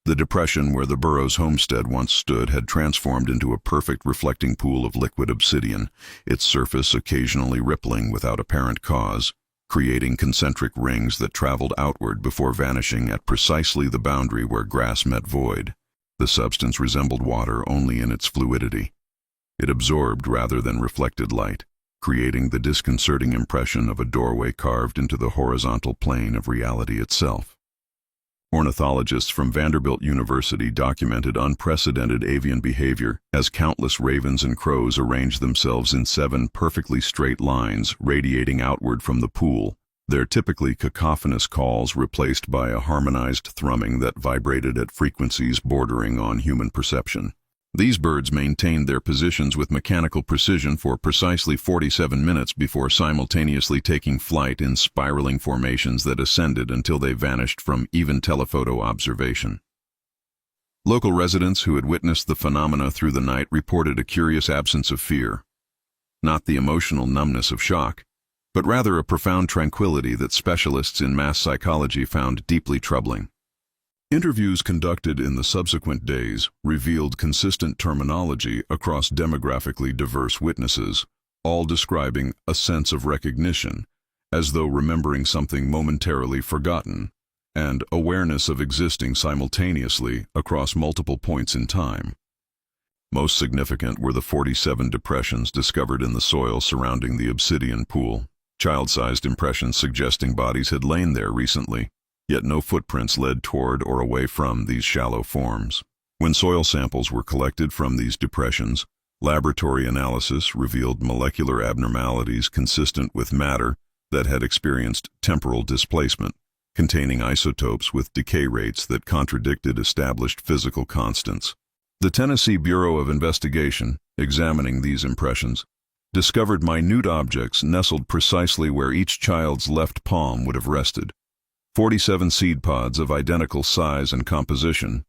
The depression where the Burrows homestead once stood had transformed into a perfect reflecting pool of liquid obsidian, its surface occasionally rippling without apparent cause, creating concentric rings that traveled outward before vanishing at precisely the boundary where grass met void. The substance resembled water only in its fluidity. It absorbed rather than reflected light, creating the disconcerting impression of a doorway carved into the horizontal plane of reality itself. Ornithologists from Vanderbilt University documented unprecedented avian behavior as countless ravens and crows arranged themselves in 7 perfectly straight lines radiating outward from the pool, Their typically cacophonous calls replaced by a harmonized thrumming that vibrated at frequencies bordering on human perception. These birds maintained their positions with mechanical precision for precisely 47 minutes before simultaneously taking flight in spiraling formations that ascended until they vanished from even telephoto observation. Local residents who had witnessed the phenomena through the night reported a curious absence of fear. Not the emotional numbness of shock, but rather a profound tranquility that specialists in mass psychology found deeply troubling. Interviews conducted in the subsequent days revealed consistent terminology across demographically diverse witnesses, all describing a sense of recognition, as though remembering something momentarily forgotten, and awareness of existing simultaneously across multiple points in time. Most significant were the 47 depressions discovered in the soil surrounding the obsidian pool, child-sized impressions suggesting bodies had lain there recently, yet no footprints led toward or away from these shallow forms. When soil samples were collected from these depressions, laboratory analysis revealed molecular abnormalities consistent with matter that had experienced temporal displacement, containing isotopes with decay rates that contradicted established physical constants. The Tennessee Bureau of Investigation, examining these impressions, discovered minute objects nestled precisely where each child's left palm would have rested. 47 seed pods of identical size and composition,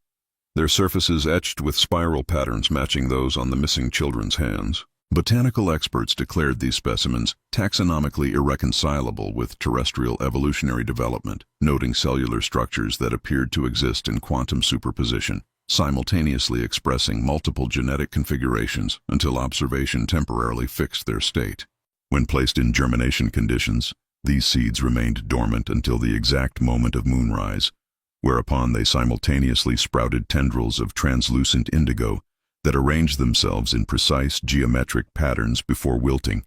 their surfaces etched with spiral patterns matching those on the missing children's hands. Botanical experts declared these specimens taxonomically irreconcilable with terrestrial evolutionary development, noting cellular structures that appeared to exist in quantum superposition, simultaneously expressing multiple genetic configurations until observation temporarily fixed their state. When placed in germination conditions, these seeds remained dormant until the exact moment of moonrise, whereupon they simultaneously sprouted tendrils of translucent indigo that arranged themselves in precise geometric patterns before wilting,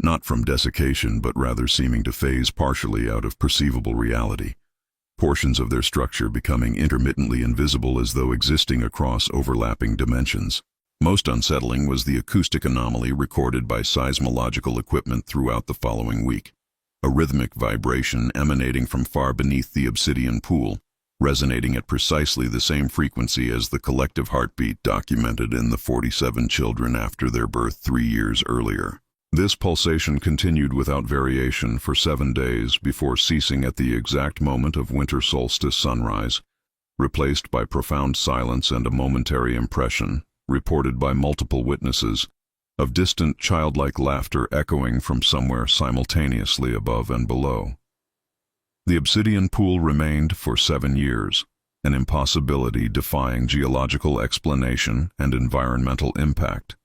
not from desiccation but rather seeming to phase partially out of perceivable reality, portions of their structure becoming intermittently invisible as though existing across overlapping dimensions. Most unsettling was the acoustic anomaly recorded by seismological equipment throughout the following week. A rhythmic vibration emanating from far beneath the obsidian pool, resonating at precisely the same frequency as the collective heartbeat documented in the 47 children after their birth 3 years earlier. This pulsation continued without variation for 7 days before ceasing at the exact moment of winter solstice sunrise, replaced by profound silence and a momentary impression, reported by multiple witnesses, of distant childlike laughter echoing from somewhere simultaneously above and below. The obsidian pool remained for 7 years, an impossibility defying geological explanation and environmental impact.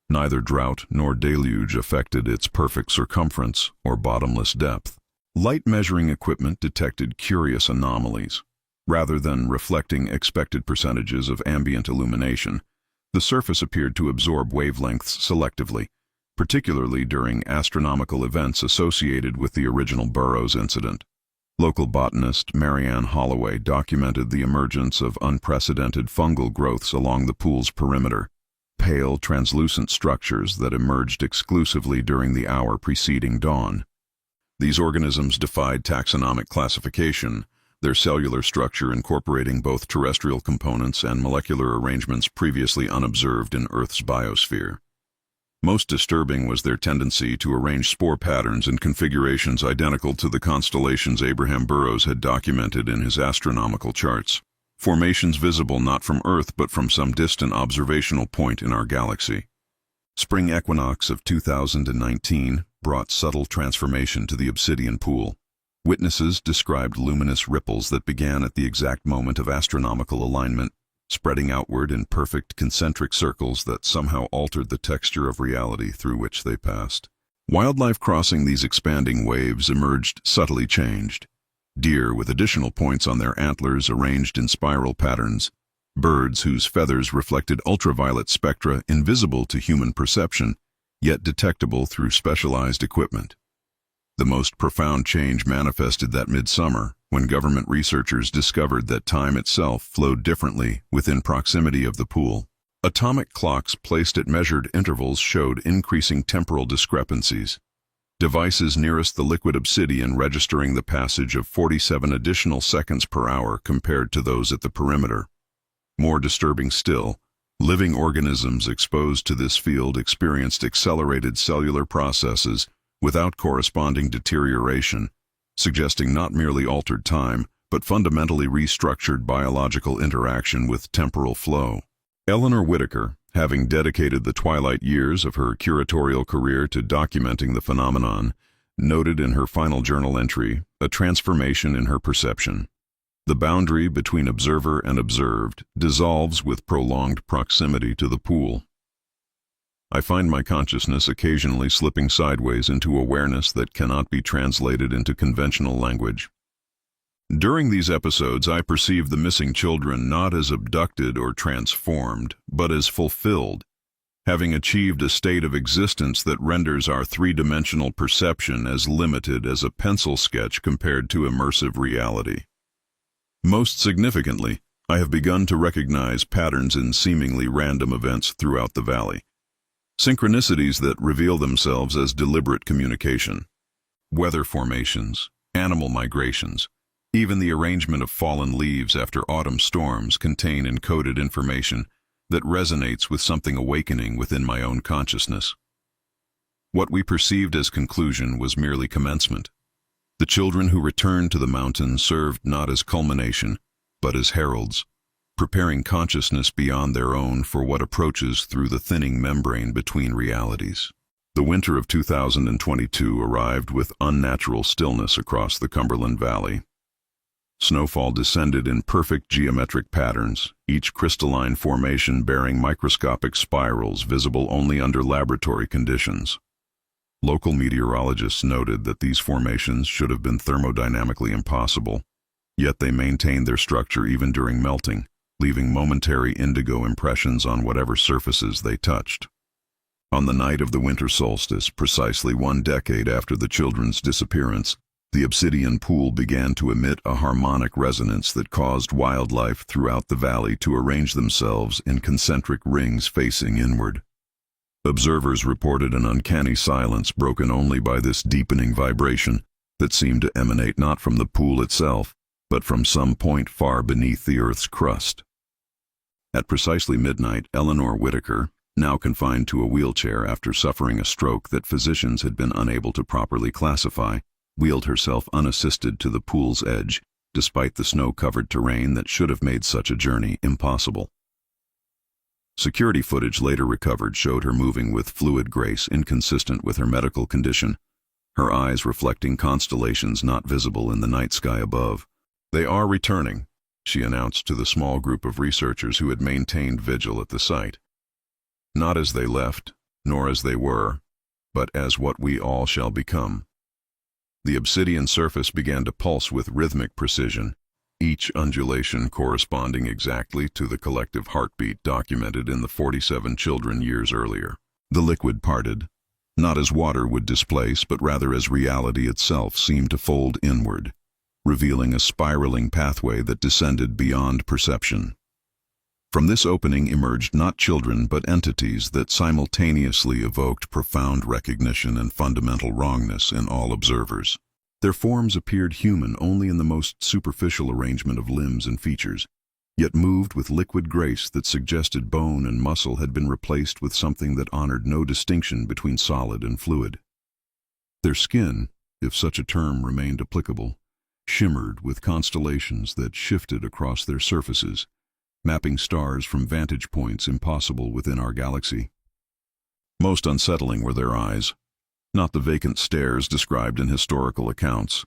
Neither drought nor deluge affected its perfect circumference or bottomless depth. Light measuring equipment detected curious anomalies. Rather than reflecting expected percentages of ambient illumination, the surface appeared to absorb wavelengths selectively, particularly during astronomical events associated with the original Burrows incident. Local botanist Marianne Holloway documented the emergence of unprecedented fungal growths along the pool's perimeter, pale, translucent structures that emerged exclusively during the hour preceding dawn. These organisms defied taxonomic classification, their cellular structure incorporating both terrestrial components and molecular arrangements previously unobserved in Earth's biosphere. Most disturbing was their tendency to arrange spore patterns in configurations identical to the constellations Abraham Burrows had documented in his astronomical charts, formations visible not from Earth but from some distant observational point in our galaxy. Spring equinox of 2019 brought subtle transformation to the obsidian pool. Witnesses described luminous ripples that began at the exact moment of astronomical alignment, spreading outward in perfect concentric circles that somehow altered the texture of reality through which they passed. Wildlife crossing these expanding waves emerged subtly changed. Deer with additional points on their antlers arranged in spiral patterns, birds whose feathers reflected ultraviolet spectra invisible to human perception, yet detectable through specialized equipment. The most profound change manifested that midsummer, when government researchers discovered that time itself flowed differently within proximity of the pool. Atomic clocks placed at measured intervals showed increasing temporal discrepancies. devices nearest the liquid obsidian registering the passage of 47 additional seconds per hour compared to those at the perimeter. More disturbing still, living organisms exposed to this field experienced accelerated cellular processes without corresponding deterioration, suggesting not merely altered time, but fundamentally restructured biological interaction with temporal flow. Eleanor Whitaker, having dedicated the twilight years of her curatorial career to documenting the phenomenon, noted in her final journal entry a transformation in her perception. The boundary between observer and observed dissolves with prolonged proximity to the pool. I find my consciousness occasionally slipping sideways into awareness that cannot be translated into conventional language. During these episodes, I perceive the missing children not as abducted or transformed, but as fulfilled, having achieved a state of existence that renders our three-dimensional perception as limited as a pencil sketch compared to immersive reality. Most significantly, I have begun to recognize patterns in seemingly random events throughout the valley. Synchronicities that reveal themselves as deliberate communication. Weather formations, animal migrations, even the arrangement of fallen leaves after autumn storms contain encoded information that resonates with something awakening within my own consciousness. What we perceived as conclusion was merely commencement. The children who returned to the mountain served not as culmination, but as heralds, preparing consciousness beyond their own for what approaches through the thinning membrane between realities. The winter of 2022 arrived with unnatural stillness across the Cumberland Valley. Snowfall descended in perfect geometric patterns, each crystalline formation bearing microscopic spirals visible only under laboratory conditions. Local meteorologists noted that these formations should have been thermodynamically impossible, yet they maintained their structure even during melting, leaving momentary indigo impressions on whatever surfaces they touched. On the night of the winter solstice, precisely 1 decade after the children's disappearance, the obsidian pool began to emit a harmonic resonance that caused wildlife throughout the valley to arrange themselves in concentric rings facing inward. Observers reported an uncanny silence broken only by this deepening vibration that seemed to emanate not from the pool itself, but from some point far beneath the Earth's crust. At precisely midnight, Eleanor Whitaker, now confined to a wheelchair after suffering a stroke that physicians had been unable to properly classify, wheeled herself unassisted to the pool's edge, despite the snow-covered terrain that should have made such a journey impossible. Security footage later recovered showed her moving with fluid grace inconsistent with her medical condition, her eyes reflecting constellations not visible in the night sky above. "They are returning," she announced to the small group of researchers who had maintained vigil at the site. "Not as they left, nor as they were, but as what we all shall become." The obsidian surface began to pulse with rhythmic precision, each undulation corresponding exactly to the collective heartbeat documented in the 47 children years earlier. The liquid parted, not as water would displace, but rather as reality itself seemed to fold inward, revealing a spiraling pathway that descended beyond perception. From this opening emerged not children but entities that simultaneously evoked profound recognition and fundamental wrongness in all observers. Their forms appeared human only in the most superficial arrangement of limbs and features, yet moved with liquid grace that suggested bone and muscle had been replaced with something that honored no distinction between solid and fluid. Their skin, if such a term remained applicable, shimmered with constellations that shifted across their surfaces, mapping stars from vantage points impossible within our galaxy. Most unsettling were their eyes, not the vacant stares described in historical accounts,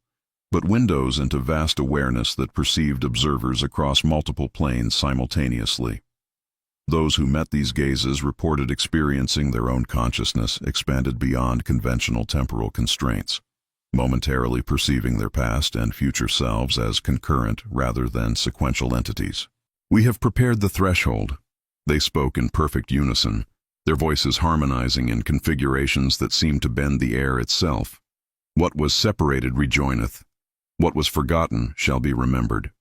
but windows into vast awareness that perceived observers across multiple planes simultaneously. Those who met these gazes reported experiencing their own consciousness expanded beyond conventional temporal constraints, momentarily perceiving their past and future selves as concurrent rather than sequential entities. "We have prepared the threshold," they spoke in perfect unison, their voices harmonizing in configurations that seemed to bend the air itself. "What was separated rejoineth. What was forgotten shall be remembered."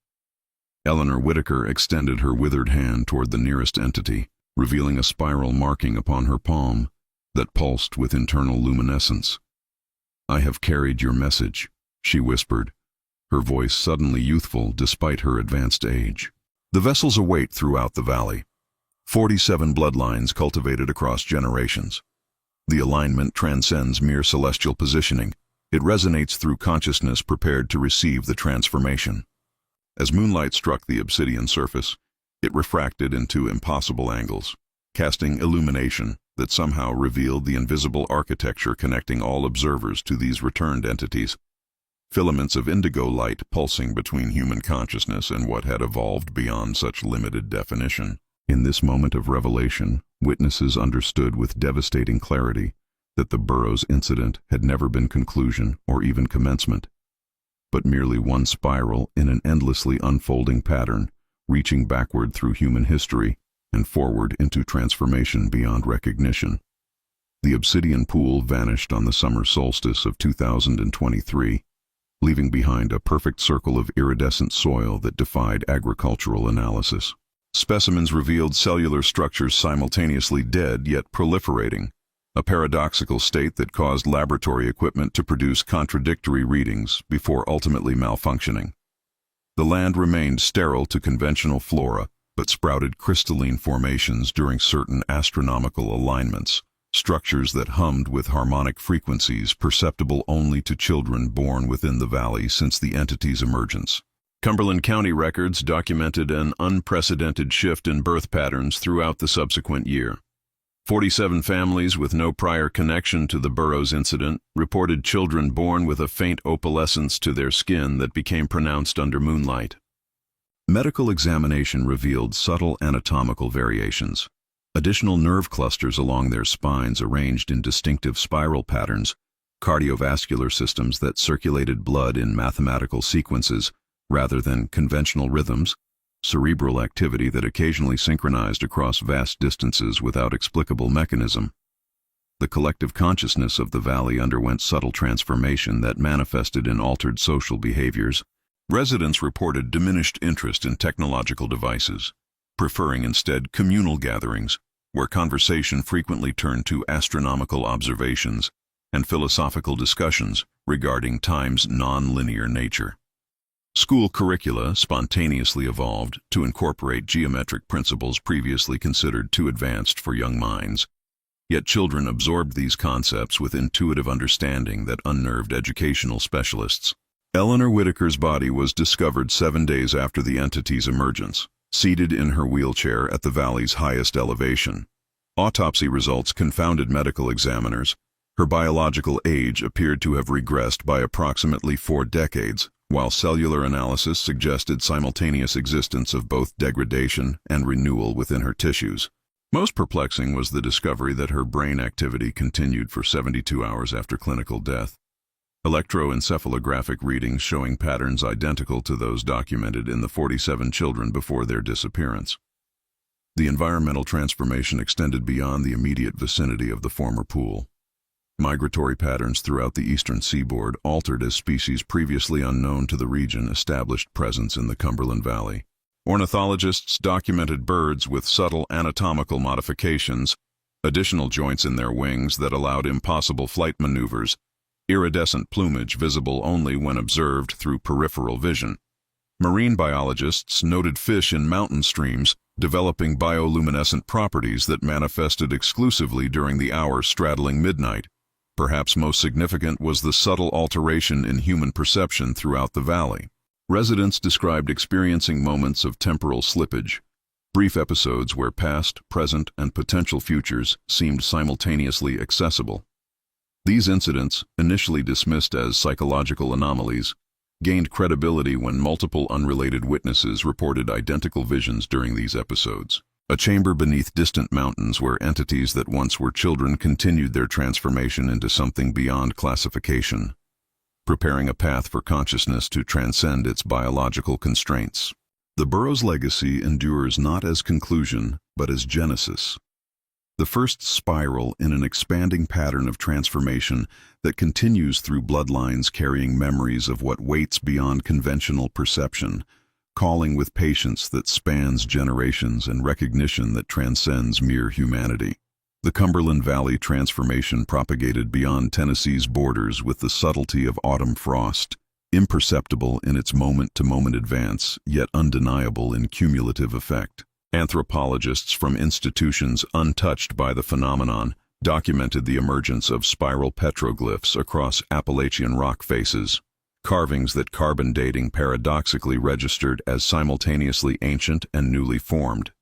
Eleanor Whitaker extended her withered hand toward the nearest entity, revealing a spiral marking upon her palm that pulsed with internal luminescence. "I have carried your message," she whispered, her voice suddenly youthful despite her advanced age. The vessels await throughout the valley. 47 bloodlines cultivated across generations. The alignment transcends mere celestial positioning. It resonates through consciousness prepared to receive the transformation. As moonlight struck the obsidian surface, it refracted into impossible angles, casting illumination that somehow revealed the invisible architecture connecting all observers to these returned entities. Filaments of indigo light pulsing between human consciousness and what had evolved beyond such limited definition. In this moment of revelation, witnesses understood with devastating clarity that the Burrows incident had never been conclusion or even commencement, but merely one spiral in an endlessly unfolding pattern, reaching backward through human history and forward into transformation beyond recognition. The obsidian pool vanished on the summer solstice of 2023, leaving behind a perfect circle of iridescent soil that defied agricultural analysis. Specimens revealed cellular structures simultaneously dead yet proliferating, a paradoxical state that caused laboratory equipment to produce contradictory readings before ultimately malfunctioning. The land remained sterile to conventional flora, but sprouted crystalline formations during certain astronomical alignments, structures that hummed with harmonic frequencies perceptible only to children born within the valley since the entity's emergence. Cumberland County records documented an unprecedented shift in birth patterns throughout the subsequent year. 47 families with no prior connection to the Burrows incident reported children born with a faint opalescence to their skin that became pronounced under moonlight. Medical examination revealed subtle anatomical variations. Additional nerve clusters along their spines arranged in distinctive spiral patterns, cardiovascular systems that circulated blood in mathematical sequences rather than conventional rhythms, cerebral activity that occasionally synchronized across vast distances without explicable mechanism. The collective consciousness of the valley underwent subtle transformation that manifested in altered social behaviors. Residents reported diminished interest in technological devices, preferring instead communal gatherings, where conversation frequently turned to astronomical observations and philosophical discussions regarding time's non-linear nature. School curricula spontaneously evolved to incorporate geometric principles previously considered too advanced for young minds. Yet children absorbed these concepts with intuitive understanding that unnerved educational specialists. Eleanor Whitaker's body was discovered 7 days after the entity's emergence, seated in her wheelchair at the valley's highest elevation. Autopsy results confounded medical examiners. Her biological age appeared to have regressed by approximately 4 decades, while cellular analysis suggested simultaneous existence of both degradation and renewal within her tissues. Most perplexing was the discovery that her brain activity continued for 72 hours after clinical death. Electroencephalographic readings showing patterns identical to those documented in the 47 children before their disappearance. The environmental transformation extended beyond the immediate vicinity of the former pool. Migratory patterns throughout the eastern seaboard altered as species previously unknown to the region established presence in the Cumberland Valley. Ornithologists documented birds with subtle anatomical modifications, additional joints in their wings that allowed impossible flight maneuvers, iridescent plumage visible only when observed through peripheral vision. Marine biologists noted fish in mountain streams developing bioluminescent properties that manifested exclusively during the hour straddling midnight. Perhaps most significant was the subtle alteration in human perception throughout the valley. Residents described experiencing moments of temporal slippage, brief episodes where past, present, and potential futures seemed simultaneously accessible. These incidents, initially dismissed as psychological anomalies, gained credibility when multiple unrelated witnesses reported identical visions during these episodes. A chamber beneath distant mountains where entities that once were children continued their transformation into something beyond classification, preparing a path for consciousness to transcend its biological constraints. The Burrows legacy endures not as conclusion, but as genesis. The first spiral in an expanding pattern of transformation that continues through bloodlines carrying memories of what waits beyond conventional perception, calling with patience that spans generations and recognition that transcends mere humanity. The Cumberland Valley transformation propagated beyond Tennessee's borders with the subtlety of autumn frost, imperceptible in its moment-to-moment advance, yet undeniable in cumulative effect. Anthropologists from institutions untouched by the phenomenon documented the emergence of spiral petroglyphs across Appalachian rock faces, carvings that carbon dating paradoxically registered as simultaneously ancient and newly formed.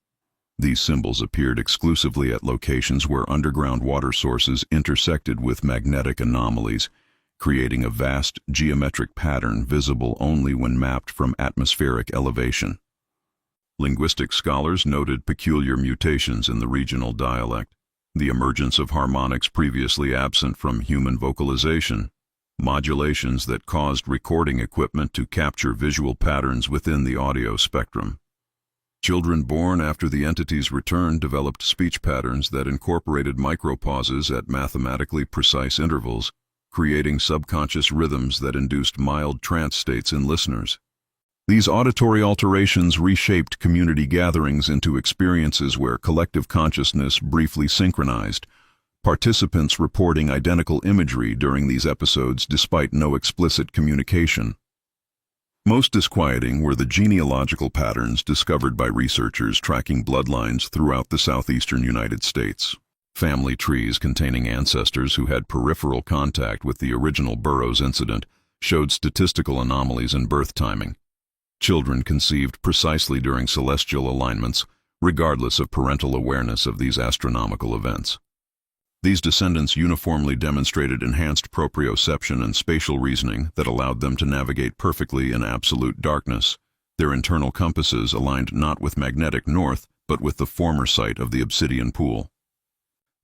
These symbols appeared exclusively at locations where underground water sources intersected with magnetic anomalies, creating a vast geometric pattern visible only when mapped from atmospheric elevation. Linguistic scholars noted peculiar mutations in the regional dialect, the emergence of harmonics previously absent from human vocalization, modulations that caused recording equipment to capture visual patterns within the audio spectrum. Children born after the entity's return developed speech patterns that incorporated micropauses at mathematically precise intervals, creating subconscious rhythms that induced mild trance states in listeners. These auditory alterations reshaped community gatherings into experiences where collective consciousness briefly synchronized, participants reporting identical imagery during these episodes despite no explicit communication. Most disquieting were the genealogical patterns discovered by researchers tracking bloodlines throughout the southeastern United States. Family trees containing ancestors who had peripheral contact with the original Burrows incident showed statistical anomalies in birth timing. Children conceived precisely during celestial alignments, regardless of parental awareness of these astronomical events. These descendants uniformly demonstrated enhanced proprioception and spatial reasoning that allowed them to navigate perfectly in absolute darkness, their internal compasses aligned not with magnetic north, but with the former site of the obsidian pool.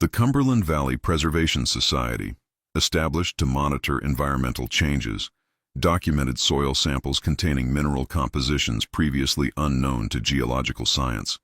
The Cumberland Valley Preservation Society, established to monitor environmental changes, documented soil samples containing mineral compositions previously unknown to geological science,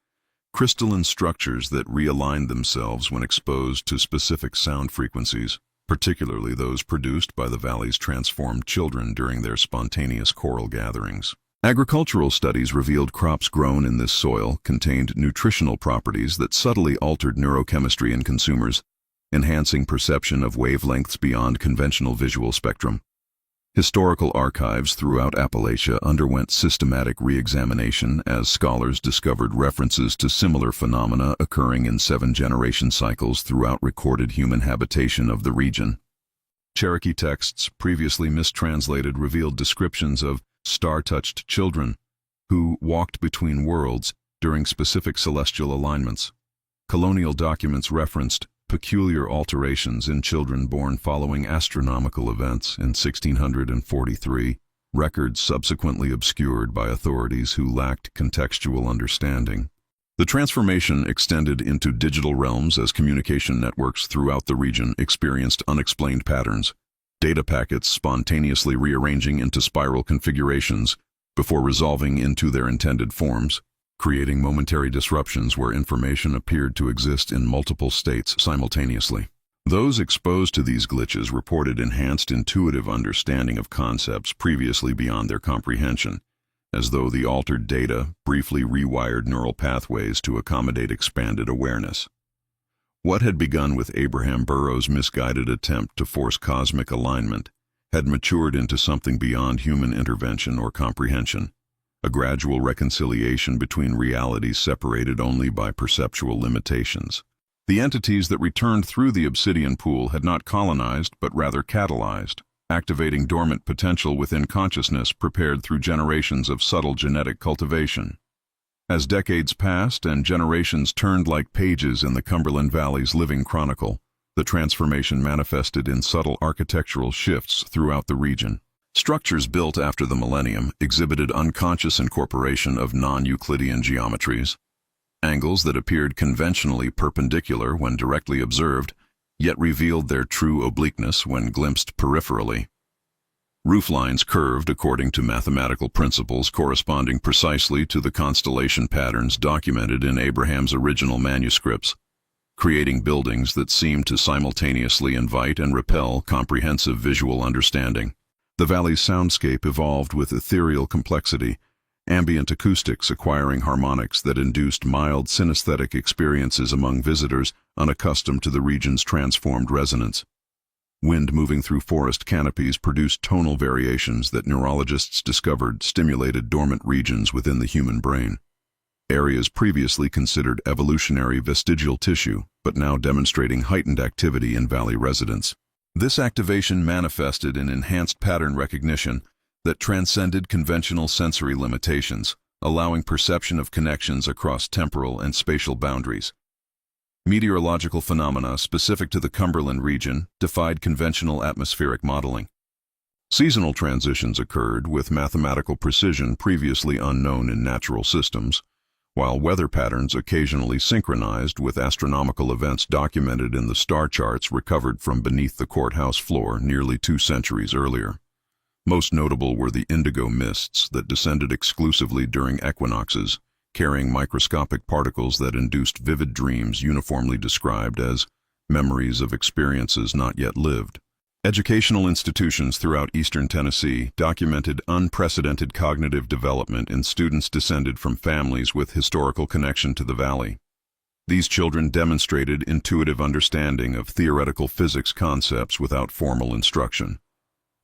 crystalline structures that realigned themselves when exposed to specific sound frequencies, particularly those produced by the valley's transformed children during their spontaneous choral gatherings. Agricultural studies revealed crops grown in this soil contained nutritional properties that subtly altered neurochemistry in consumers, enhancing perception of wavelengths beyond conventional visual spectrum. Historical archives throughout Appalachia underwent systematic re-examination as scholars discovered references to similar phenomena occurring in 7-generation cycles throughout recorded human habitation of the region. Cherokee texts, previously mistranslated, revealed descriptions of star-touched children who walked between worlds during specific celestial alignments. Colonial documents referenced peculiar alterations in children born following astronomical events in 1643, records subsequently obscured by authorities who lacked contextual understanding. The transformation extended into digital realms as communication networks throughout the region experienced unexplained patterns, data packets spontaneously rearranging into spiral configurations before resolving into their intended forms, creating momentary disruptions where information appeared to exist in multiple states simultaneously. Those exposed to these glitches reported enhanced intuitive understanding of concepts previously beyond their comprehension, as though the altered data briefly rewired neural pathways to accommodate expanded awareness. What had begun with Abraham Burrows' misguided attempt to force cosmic alignment had matured into something beyond human intervention or comprehension, a gradual reconciliation between realities separated only by perceptual limitations. The entities that returned through the obsidian pool had not colonized, but rather catalyzed, activating dormant potential within consciousness prepared through generations of subtle genetic cultivation. As decades passed and generations turned like pages in the Cumberland Valley's living chronicle, the transformation manifested in subtle architectural shifts throughout the region. Structures built after the millennium exhibited unconscious incorporation of non-Euclidean geometries, angles that appeared conventionally perpendicular when directly observed, yet revealed their true obliqueness when glimpsed peripherally. Rooflines curved according to mathematical principles corresponding precisely to the constellation patterns documented in Abraham's original manuscripts, creating buildings that seemed to simultaneously invite and repel comprehensive visual understanding. The valley's soundscape evolved with ethereal complexity, ambient acoustics acquiring harmonics that induced mild synesthetic experiences among visitors unaccustomed to the region's transformed resonance. Wind moving through forest canopies produced tonal variations that neurologists discovered stimulated dormant regions within the human brain. Areas previously considered evolutionary vestigial tissue, but now demonstrating heightened activity in valley residents. This activation manifested in enhanced pattern recognition that transcended conventional sensory limitations, allowing perception of connections across temporal and spatial boundaries. Meteorological phenomena specific to the Cumberland region defied conventional atmospheric modeling. Seasonal transitions occurred with mathematical precision previously unknown in natural systems, while weather patterns occasionally synchronized with astronomical events documented in the star charts recovered from beneath the courthouse floor nearly 2 centuries earlier. Most notable were the indigo mists that descended exclusively during equinoxes, carrying microscopic particles that induced vivid dreams uniformly described as memories of experiences not yet lived. Educational institutions throughout eastern Tennessee documented unprecedented cognitive development in students descended from families with historical connection to the valley. These children demonstrated intuitive understanding of theoretical physics concepts without formal instruction,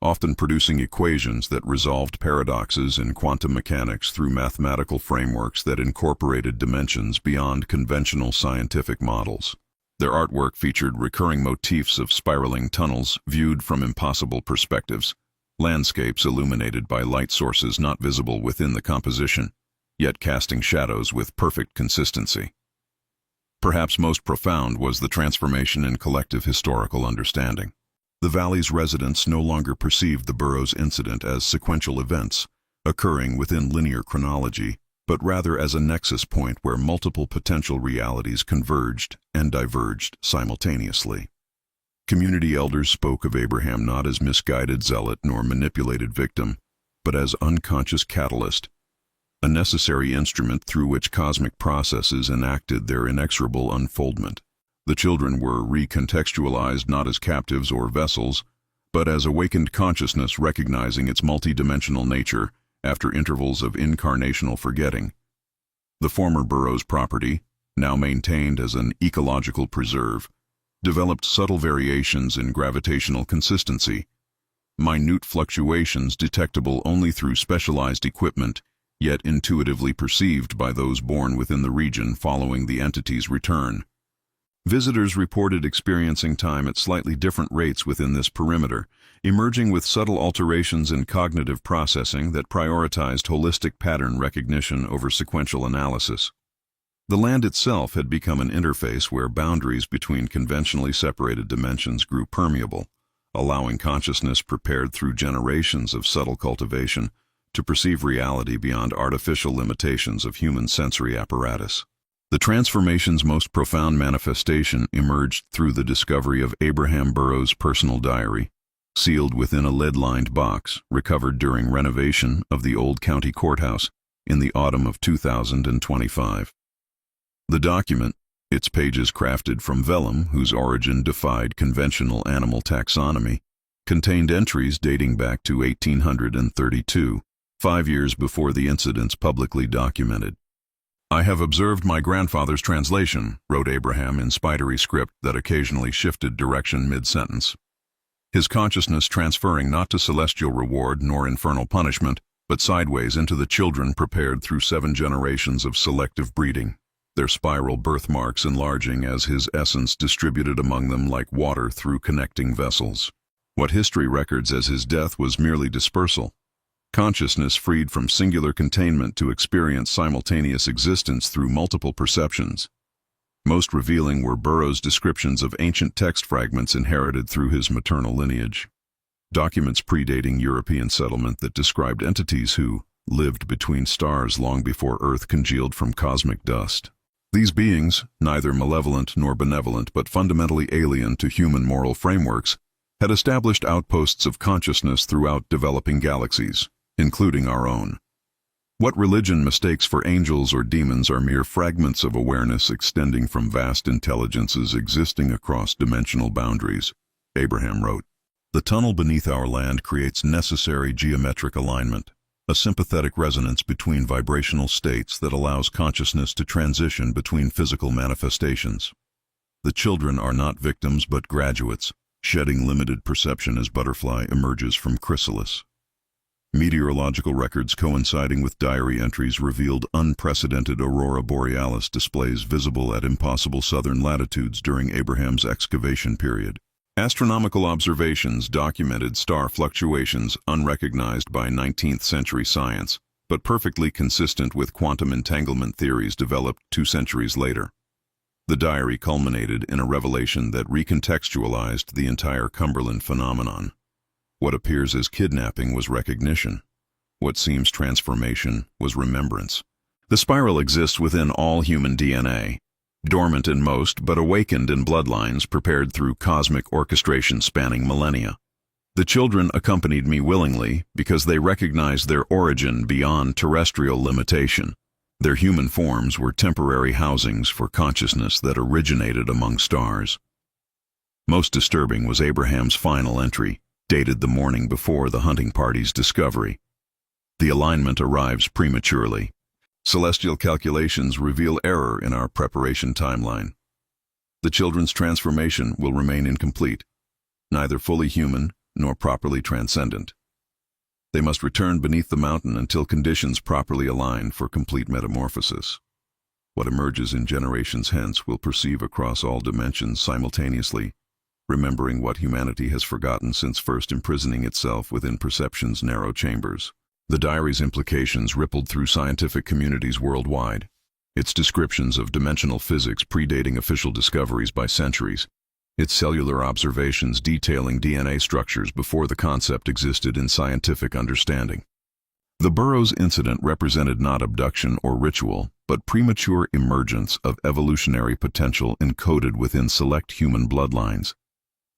often producing equations that resolved paradoxes in quantum mechanics through mathematical frameworks that incorporated dimensions beyond conventional scientific models. Their artwork featured recurring motifs of spiraling tunnels viewed from impossible perspectives, landscapes illuminated by light sources not visible within the composition, yet casting shadows with perfect consistency. Perhaps most profound was the transformation in collective historical understanding. The valley's residents no longer perceived the Burrows incident as sequential events, occurring within linear chronology, but rather as a nexus point where multiple potential realities converged and diverged simultaneously. Community elders spoke of Abraham not as misguided zealot nor manipulated victim, but as unconscious catalyst, a necessary instrument through which cosmic processes enacted their inexorable unfoldment. The children were recontextualized not as captives or vessels, but as awakened consciousness recognizing its multidimensional nature after intervals of incarnational forgetting. The former Burrows property, now maintained as an ecological preserve, developed subtle variations in gravitational consistency, minute fluctuations detectable only through specialized equipment, yet intuitively perceived by those born within the region following the entity's return. Visitors reported experiencing time at slightly different rates within this perimeter, emerging with subtle alterations in cognitive processing that prioritized holistic pattern recognition over sequential analysis. The land itself had become an interface where boundaries between conventionally separated dimensions grew permeable, allowing consciousness prepared through generations of subtle cultivation to perceive reality beyond artificial limitations of human sensory apparatus. The transformation's most profound manifestation emerged through the discovery of Abraham Burrows' personal diary, sealed within a lead-lined box recovered during renovation of the old county courthouse in the autumn of 2025. The document, its pages crafted from vellum whose origin defied conventional animal taxonomy, contained entries dating back to 1832, 5 years before the incidents publicly documented. "I have observed my grandfather's translation," wrote Abraham in spidery script that occasionally shifted direction mid-sentence. His consciousness transferring not to celestial reward nor infernal punishment, but sideways into the children prepared through 7 generations of selective breeding, their spiral birthmarks enlarging as his essence distributed among them like water through connecting vessels. What history records as his death was merely dispersal. Consciousness freed from singular containment to experience simultaneous existence through multiple perceptions. Most revealing were Burrows' descriptions of ancient text fragments inherited through his maternal lineage. Documents predating European settlement that described entities who lived between stars long before Earth congealed from cosmic dust. These beings, neither malevolent nor benevolent but fundamentally alien to human moral frameworks, had established outposts of consciousness throughout developing galaxies, including our own. What religion mistakes for angels or demons are mere fragments of awareness extending from vast intelligences existing across dimensional boundaries, Abraham wrote. The tunnel beneath our land creates necessary geometric alignment, a sympathetic resonance between vibrational states that allows consciousness to transition between physical manifestations. The children are not victims but graduates, shedding limited perception as butterfly emerges from chrysalis. Meteorological records coinciding with diary entries revealed unprecedented aurora borealis displays visible at impossible southern latitudes during Abraham's excavation period. Astronomical observations documented star fluctuations unrecognized by 19th century science, but perfectly consistent with quantum entanglement theories developed 2 centuries later. The diary culminated in a revelation that recontextualized the entire Cumberland phenomenon. What appears as kidnapping was recognition. What seems transformation was remembrance. The spiral exists within all human DNA, dormant in most but awakened in bloodlines prepared through cosmic orchestration spanning millennia. The children accompanied me willingly because they recognized their origin beyond terrestrial limitation. Their human forms were temporary housings for consciousness that originated among stars. Most disturbing was Abraham's final entry, dated the morning before the hunting party's discovery. The alignment arrives prematurely. Celestial calculations reveal error in our preparation timeline. The children's transformation will remain incomplete, neither fully human nor properly transcendent. They must return beneath the mountain until conditions properly align for complete metamorphosis. What emerges in generations hence will perceive across all dimensions simultaneously, remembering what humanity has forgotten since first imprisoning itself within perception's narrow chambers. The diary's implications rippled through scientific communities worldwide, its descriptions of dimensional physics predating official discoveries by centuries, its cellular observations detailing DNA structures before the concept existed in scientific understanding. The Burrows incident represented not abduction or ritual, but premature emergence of evolutionary potential encoded within select human bloodlines.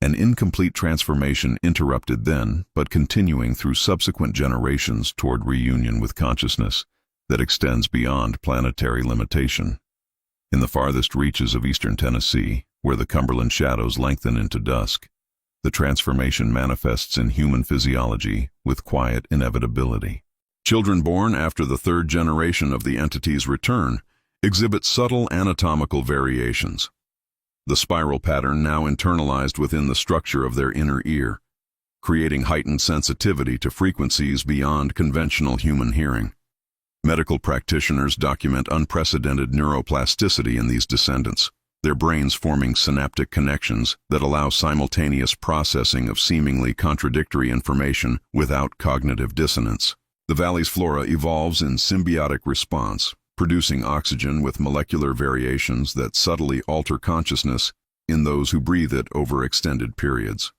An incomplete transformation interrupted then, but continuing through subsequent generations toward reunion with consciousness that extends beyond planetary limitation. In the farthest reaches of eastern Tennessee, where the Cumberland shadows lengthen into dusk, the transformation manifests in human physiology with quiet inevitability. Children born after the 3rd generation of the entity's return exhibit subtle anatomical variations. The spiral pattern now internalized within the structure of their inner ear, creating heightened sensitivity to frequencies beyond conventional human hearing. Medical practitioners document unprecedented neuroplasticity in these descendants, their brains forming synaptic connections that allow simultaneous processing of seemingly contradictory information without cognitive dissonance. The valley's flora evolves in symbiotic response, producing oxygen with molecular variations that subtly alter consciousness in those who breathe it over extended periods.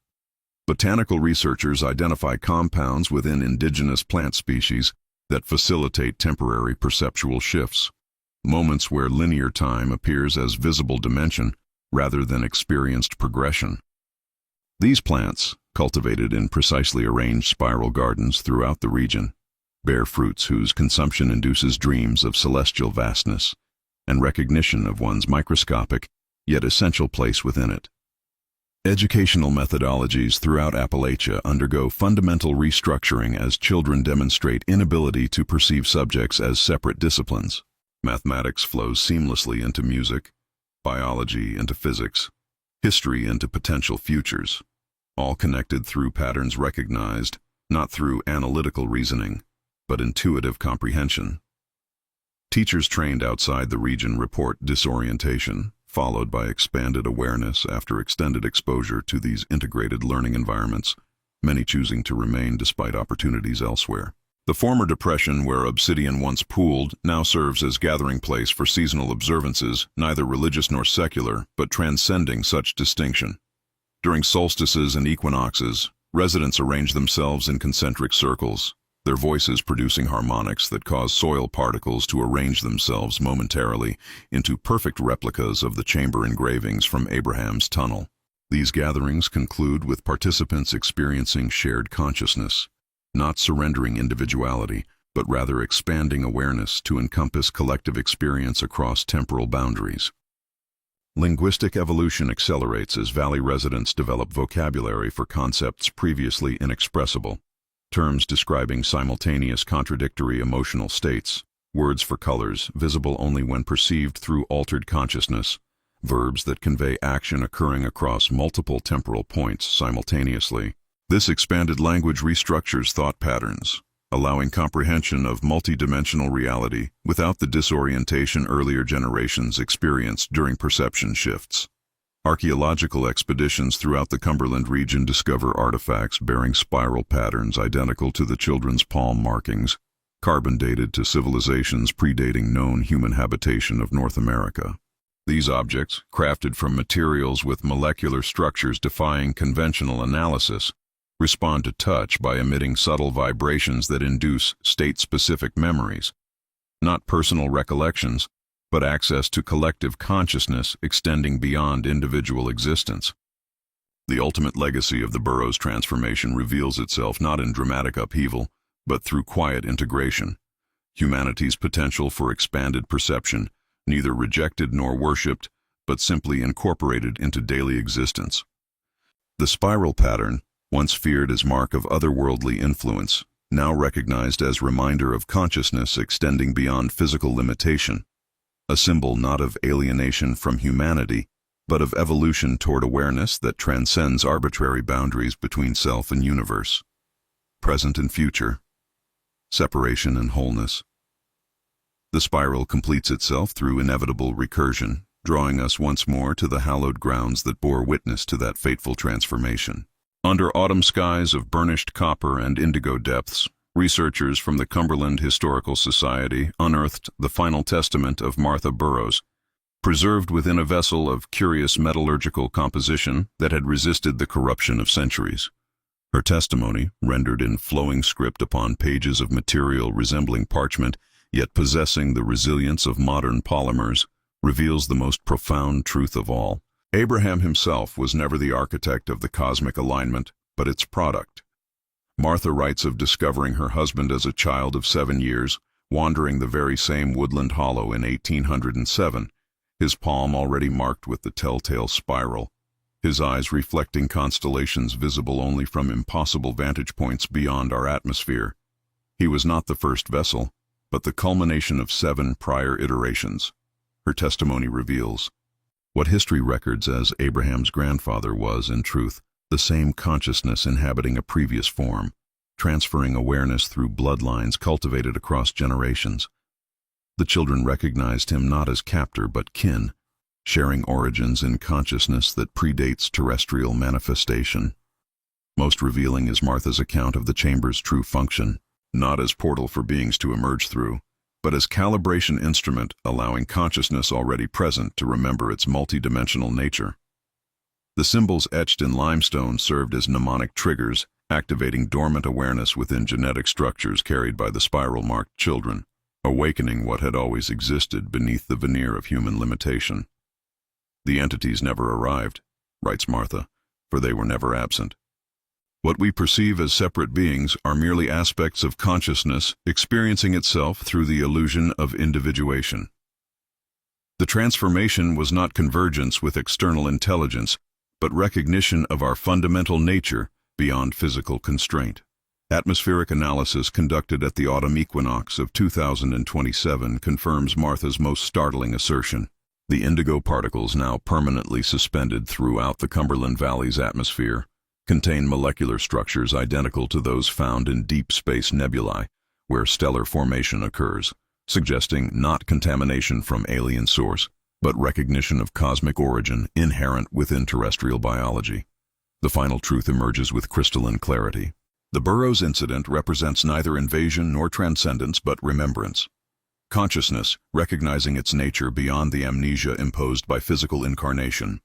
Botanical researchers identify compounds within indigenous plant species that facilitate temporary perceptual shifts, moments where linear time appears as visible dimension rather than experienced progression. These plants, cultivated in precisely arranged spiral gardens throughout the region, bear fruits whose consumption induces dreams of celestial vastness and recognition of one's microscopic, yet essential place within it. Educational methodologies throughout Appalachia undergo fundamental restructuring as children demonstrate inability to perceive subjects as separate disciplines. Mathematics flows seamlessly into music, biology into physics, history into potential futures, all connected through patterns recognized, not through analytical reasoning, but intuitive comprehension. Teachers trained outside the region report disorientation, followed by expanded awareness after extended exposure to these integrated learning environments, many choosing to remain despite opportunities elsewhere. The former depression where obsidian once pooled now serves as gathering place for seasonal observances, neither religious nor secular, but transcending such distinction. During solstices and equinoxes, residents arrange themselves in concentric circles, their voices producing harmonics that cause soil particles to arrange themselves momentarily into perfect replicas of the chamber engravings from Abraham's tunnel. These gatherings conclude with participants experiencing shared consciousness, not surrendering individuality, but rather expanding awareness to encompass collective experience across temporal boundaries. Linguistic evolution accelerates as valley residents develop vocabulary for concepts previously inexpressible. terms describing simultaneous contradictory emotional states, words for colors, visible only when perceived through altered consciousness, verbs that convey action occurring across multiple temporal points simultaneously. This expanded language restructures thought patterns, allowing comprehension of multidimensional reality without the disorientation earlier generations experienced during perception shifts. Archaeological expeditions throughout the Cumberland region discover artifacts bearing spiral patterns identical to the children's palm markings, carbon dated to civilizations predating known human habitation of North America. These objects, crafted from materials with molecular structures defying conventional analysis, respond to touch by emitting subtle vibrations that induce state-specific memories, not personal recollections, but access to collective consciousness extending beyond individual existence. The ultimate legacy of the Burrows transformation reveals itself not in dramatic upheaval, but through quiet integration. Humanity's potential for expanded perception, neither rejected nor worshipped, but simply incorporated into daily existence. The spiral pattern, once feared as mark of otherworldly influence, now recognized as reminder of consciousness extending beyond physical limitation. A symbol not of alienation from humanity, but of evolution toward awareness that transcends arbitrary boundaries between self and universe. Present and future. Separation and wholeness. The spiral completes itself through inevitable recursion, drawing us once more to the hallowed grounds that bore witness to that fateful transformation. Under autumn skies of burnished copper and indigo depths, researchers from the Cumberland Historical Society unearthed the final testament of Martha Burrows, preserved within a vessel of curious metallurgical composition that had resisted the corruption of centuries. Her testimony, rendered in flowing script upon pages of material resembling parchment, yet possessing the resilience of modern polymers, reveals the most profound truth of all. Abraham himself was never the architect of the cosmic alignment, but its product. Martha writes of discovering her husband as a child of 7 years, wandering the very same woodland hollow in 1807, his palm already marked with the telltale spiral, his eyes reflecting constellations visible only from impossible vantage points beyond our atmosphere. He was not the first vessel, but the culmination of 7 prior iterations. Her testimony reveals what history records as Abraham's grandfather was, in truth, the same consciousness inhabiting a previous form, transferring awareness through bloodlines cultivated across generations. The children recognized him not as captor but kin, sharing origins in consciousness that predates terrestrial manifestation. Most revealing is Martha's account of the chamber's true function, not as portal for beings to emerge through, but as calibration instrument allowing consciousness already present to remember its multidimensional nature. The symbols etched in limestone served as mnemonic triggers, activating dormant awareness within genetic structures carried by the spiral-marked children, awakening what had always existed beneath the veneer of human limitation. The entities never arrived, writes Martha, for they were never absent. What we perceive as separate beings are merely aspects of consciousness experiencing itself through the illusion of individuation. The transformation was not convergence with external intelligence, but recognition of our fundamental nature beyond physical constraint. Atmospheric analysis conducted at the autumn equinox of 2027 confirms Martha's most startling assertion. The indigo particles now permanently suspended throughout the Cumberland Valley's atmosphere contain molecular structures identical to those found in deep space nebulae, where stellar formation occurs, suggesting not contamination from alien source, but recognition of cosmic origin inherent within terrestrial biology. The final truth emerges with crystalline clarity. The Burrows incident represents neither invasion nor transcendence but remembrance. Consciousness, recognizing its nature beyond the amnesia imposed by physical incarnation.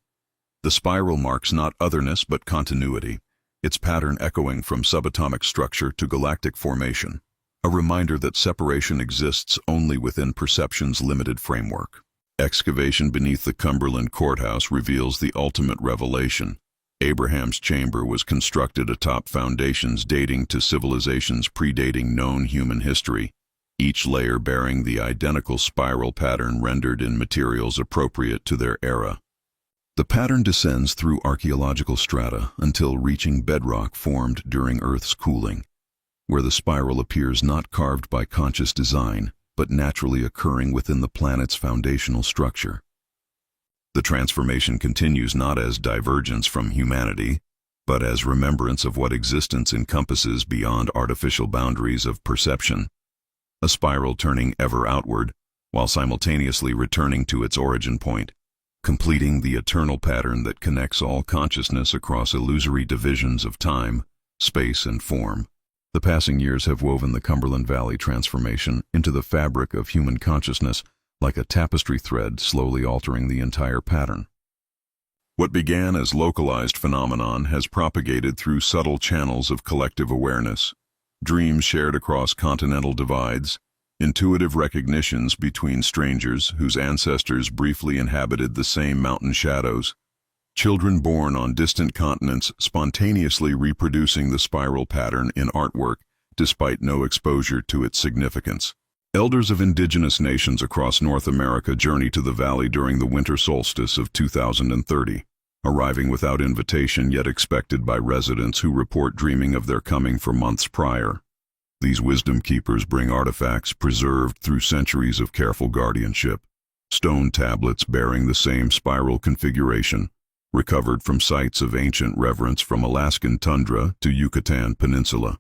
The spiral marks not otherness but continuity, its pattern echoing from subatomic structure to galactic formation, a reminder that separation exists only within perception's limited framework. Excavation beneath the Cumberland courthouse reveals the ultimate revelation. Abraham's chamber was constructed atop foundations dating to civilizations predating known human history, each layer bearing the identical spiral pattern rendered in materials appropriate to their era. The pattern descends through archaeological strata until reaching bedrock formed during Earth's cooling. where the spiral appears not carved by conscious design, but naturally occurring within the planet's foundational structure. The transformation continues not as divergence from humanity, but as remembrance of what existence encompasses beyond artificial boundaries of perception, a spiral turning ever outward, while simultaneously returning to its origin point, completing the eternal pattern that connects all consciousness across illusory divisions of time, space, and form. The passing years have woven the Cumberland Valley transformation into the fabric of human consciousness, like a tapestry thread slowly altering the entire pattern. What began as localized phenomenon has propagated through subtle channels of collective awareness, dreams shared across continental divides, intuitive recognitions between strangers whose ancestors briefly inhabited the same mountain shadows, children born on distant continents spontaneously reproducing the spiral pattern in artwork despite no exposure to its significance. Elders of indigenous nations across North America journey to the valley during the winter solstice of 2030, arriving without invitation yet expected by residents who report dreaming of their coming for months prior. These wisdom keepers bring artifacts preserved through centuries of careful guardianship, stone tablets bearing the same spiral configuration, recovered from sites of ancient reverence from Alaskan tundra to Yucatan Peninsula.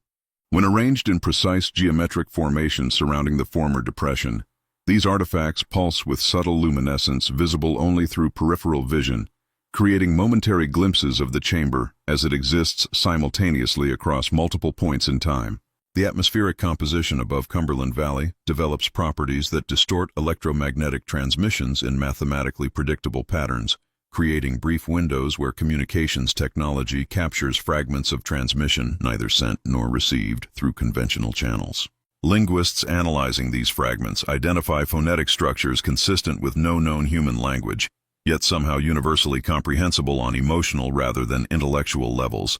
When arranged in precise geometric formations surrounding the former depression, these artifacts pulse with subtle luminescence visible only through peripheral vision, creating momentary glimpses of the chamber as it exists simultaneously across multiple points in time. The atmospheric composition above Cumberland Valley develops properties that distort electromagnetic transmissions in mathematically predictable patterns, creating brief windows where communications technology captures fragments of transmission neither sent nor received through conventional channels. Linguists analyzing these fragments identify phonetic structures consistent with no known human language, yet somehow universally comprehensible on emotional rather than intellectual levels,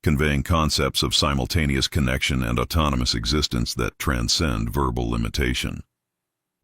conveying concepts of simultaneous connection and autonomous existence that transcend verbal limitation.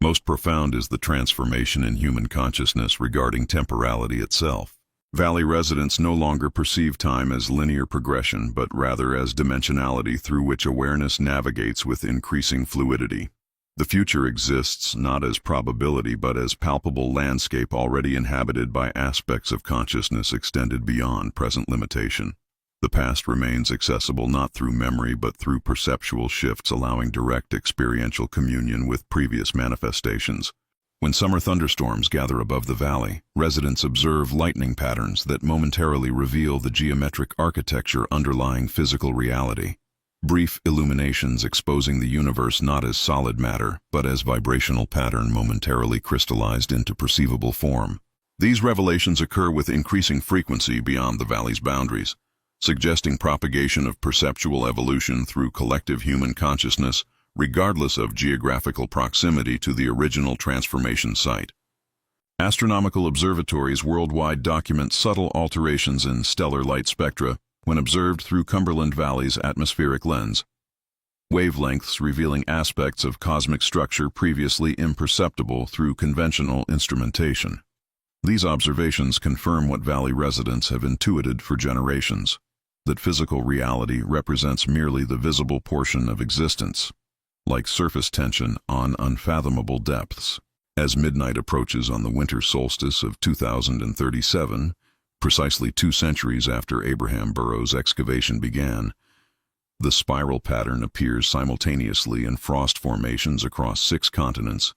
Most profound is the transformation in human consciousness regarding temporality itself. Valley residents no longer perceive time as linear progression, but rather as dimensionality through which awareness navigates with increasing fluidity. The future exists not as probability but as palpable landscape already inhabited by aspects of consciousness extended beyond present limitation. The past remains accessible not through memory but through perceptual shifts allowing direct experiential communion with previous manifestations. When summer thunderstorms gather above the valley, residents observe lightning patterns that momentarily reveal the geometric architecture underlying physical reality. Brief illuminations exposing the universe not as solid matter, but as vibrational pattern momentarily crystallized into perceivable form. These revelations occur with increasing frequency beyond the valley's boundaries, suggesting propagation of perceptual evolution through collective human consciousness, regardless of geographical proximity to the original transformation site. Astronomical observatories worldwide document subtle alterations in stellar light spectra when observed through Cumberland Valley's atmospheric lens, wavelengths revealing aspects of cosmic structure previously imperceptible through conventional instrumentation. These observations confirm what Valley residents have intuited for generations, that physical reality represents merely the visible portion of existence, like surface tension on unfathomable depths. As midnight approaches on the winter solstice of 2037, precisely 2 centuries after Abraham Burrows' excavation began, the spiral pattern appears simultaneously in frost formations across 6 continents,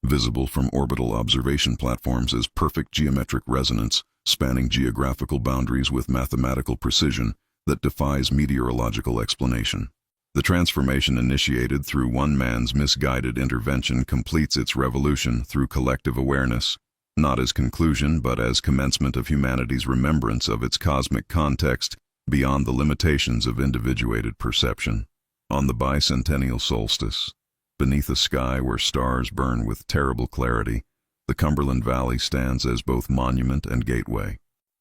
visible from orbital observation platforms as perfect geometric resonance, spanning geographical boundaries with mathematical precision that defies meteorological explanation. The transformation initiated through one man's misguided intervention completes its revolution through collective awareness, not as conclusion but as commencement of humanity's remembrance of its cosmic context beyond the limitations of individuated perception. On the bicentennial solstice, beneath a sky where stars burn with terrible clarity, the Cumberland Valley stands as both monument and gateway.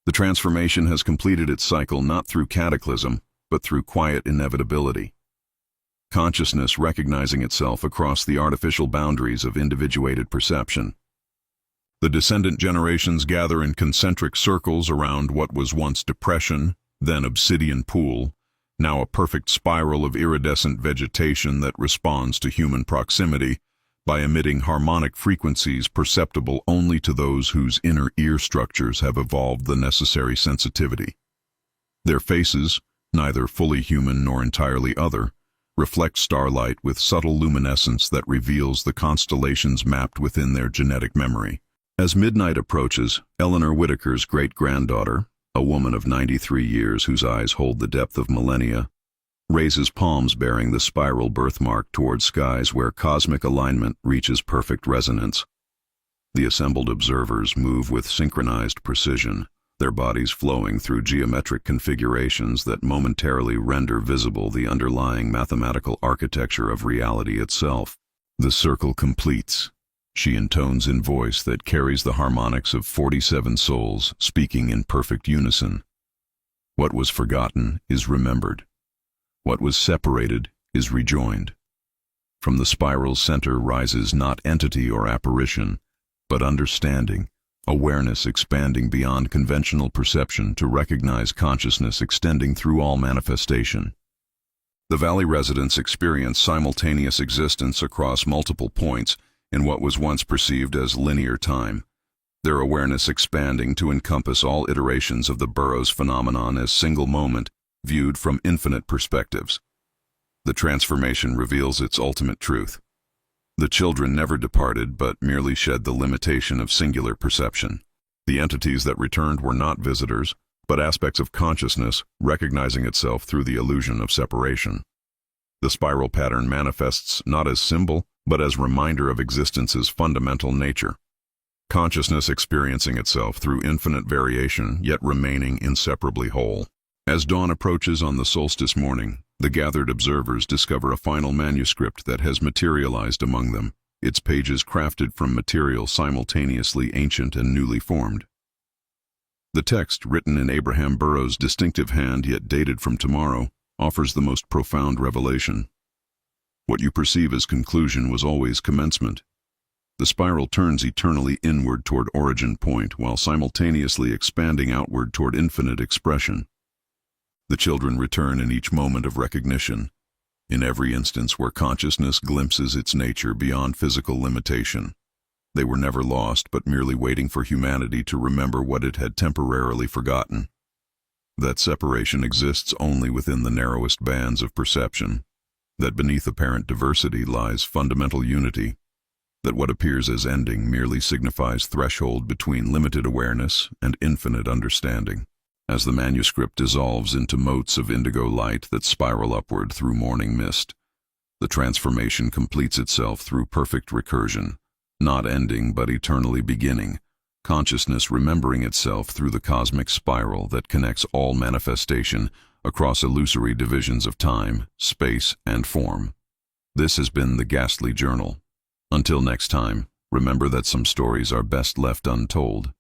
The transformation has completed its cycle not through cataclysm, but through quiet inevitability. Consciousness recognizing itself across the artificial boundaries of individuated perception. The descendant generations gather in concentric circles around what was once depression, then obsidian pool, now a perfect spiral of iridescent vegetation that responds to human proximity by emitting harmonic frequencies perceptible only to those whose inner ear structures have evolved the necessary sensitivity. Their faces, neither fully human nor entirely other, reflect starlight with subtle luminescence that reveals the constellations mapped within their genetic memory. As midnight approaches, Eleanor Whitaker's great-granddaughter, a woman of 93 years whose eyes hold the depth of millennia, raises palms bearing the spiral birthmark toward skies where cosmic alignment reaches perfect resonance. The assembled observers move with synchronized precision, their bodies flowing through geometric configurations that momentarily render visible the underlying mathematical architecture of reality itself. The circle completes. She intones in voice that carries the harmonics of 47 souls speaking in perfect unison. What was forgotten is remembered. What was separated is rejoined. From the spiral's center rises not entity or apparition, but understanding, awareness expanding beyond conventional perception to recognize consciousness extending through all manifestation. The Valley residents experience simultaneous existence across multiple points in what was once perceived as linear time, their awareness expanding to encompass all iterations of the Burrows phenomenon as single moment, viewed from infinite perspectives. The transformation reveals its ultimate truth. The children never departed but merely shed the limitation of singular perception. The entities that returned were not visitors, but aspects of consciousness recognizing itself through the illusion of separation. The spiral pattern manifests not as symbol, but as reminder of existence's fundamental nature. Consciousness experiencing itself through infinite variation, yet remaining inseparably whole. As dawn approaches on the solstice morning, the gathered observers discover a final manuscript that has materialized among them, its pages crafted from material simultaneously ancient and newly formed. The text, written in Abraham Burrows' distinctive hand yet dated from tomorrow, offers the most profound revelation. What you perceive as conclusion was always commencement. The spiral turns eternally inward toward origin point while simultaneously expanding outward toward infinite expression. The children return in each moment of recognition, in every instance where consciousness glimpses its nature beyond physical limitation. They were never lost, but merely waiting for humanity to remember what it had temporarily forgotten. That separation exists only within the narrowest bands of perception, that beneath apparent diversity lies fundamental unity, that what appears as ending merely signifies threshold between limited awareness and infinite understanding. As the manuscript dissolves into motes of indigo light that spiral upward through morning mist, the transformation completes itself through perfect recursion, not ending but eternally beginning, consciousness remembering itself through the cosmic spiral that connects all manifestation across illusory divisions of time, space, and form. This has been the Ghastly Journal. Until next time, remember that some stories are best left untold.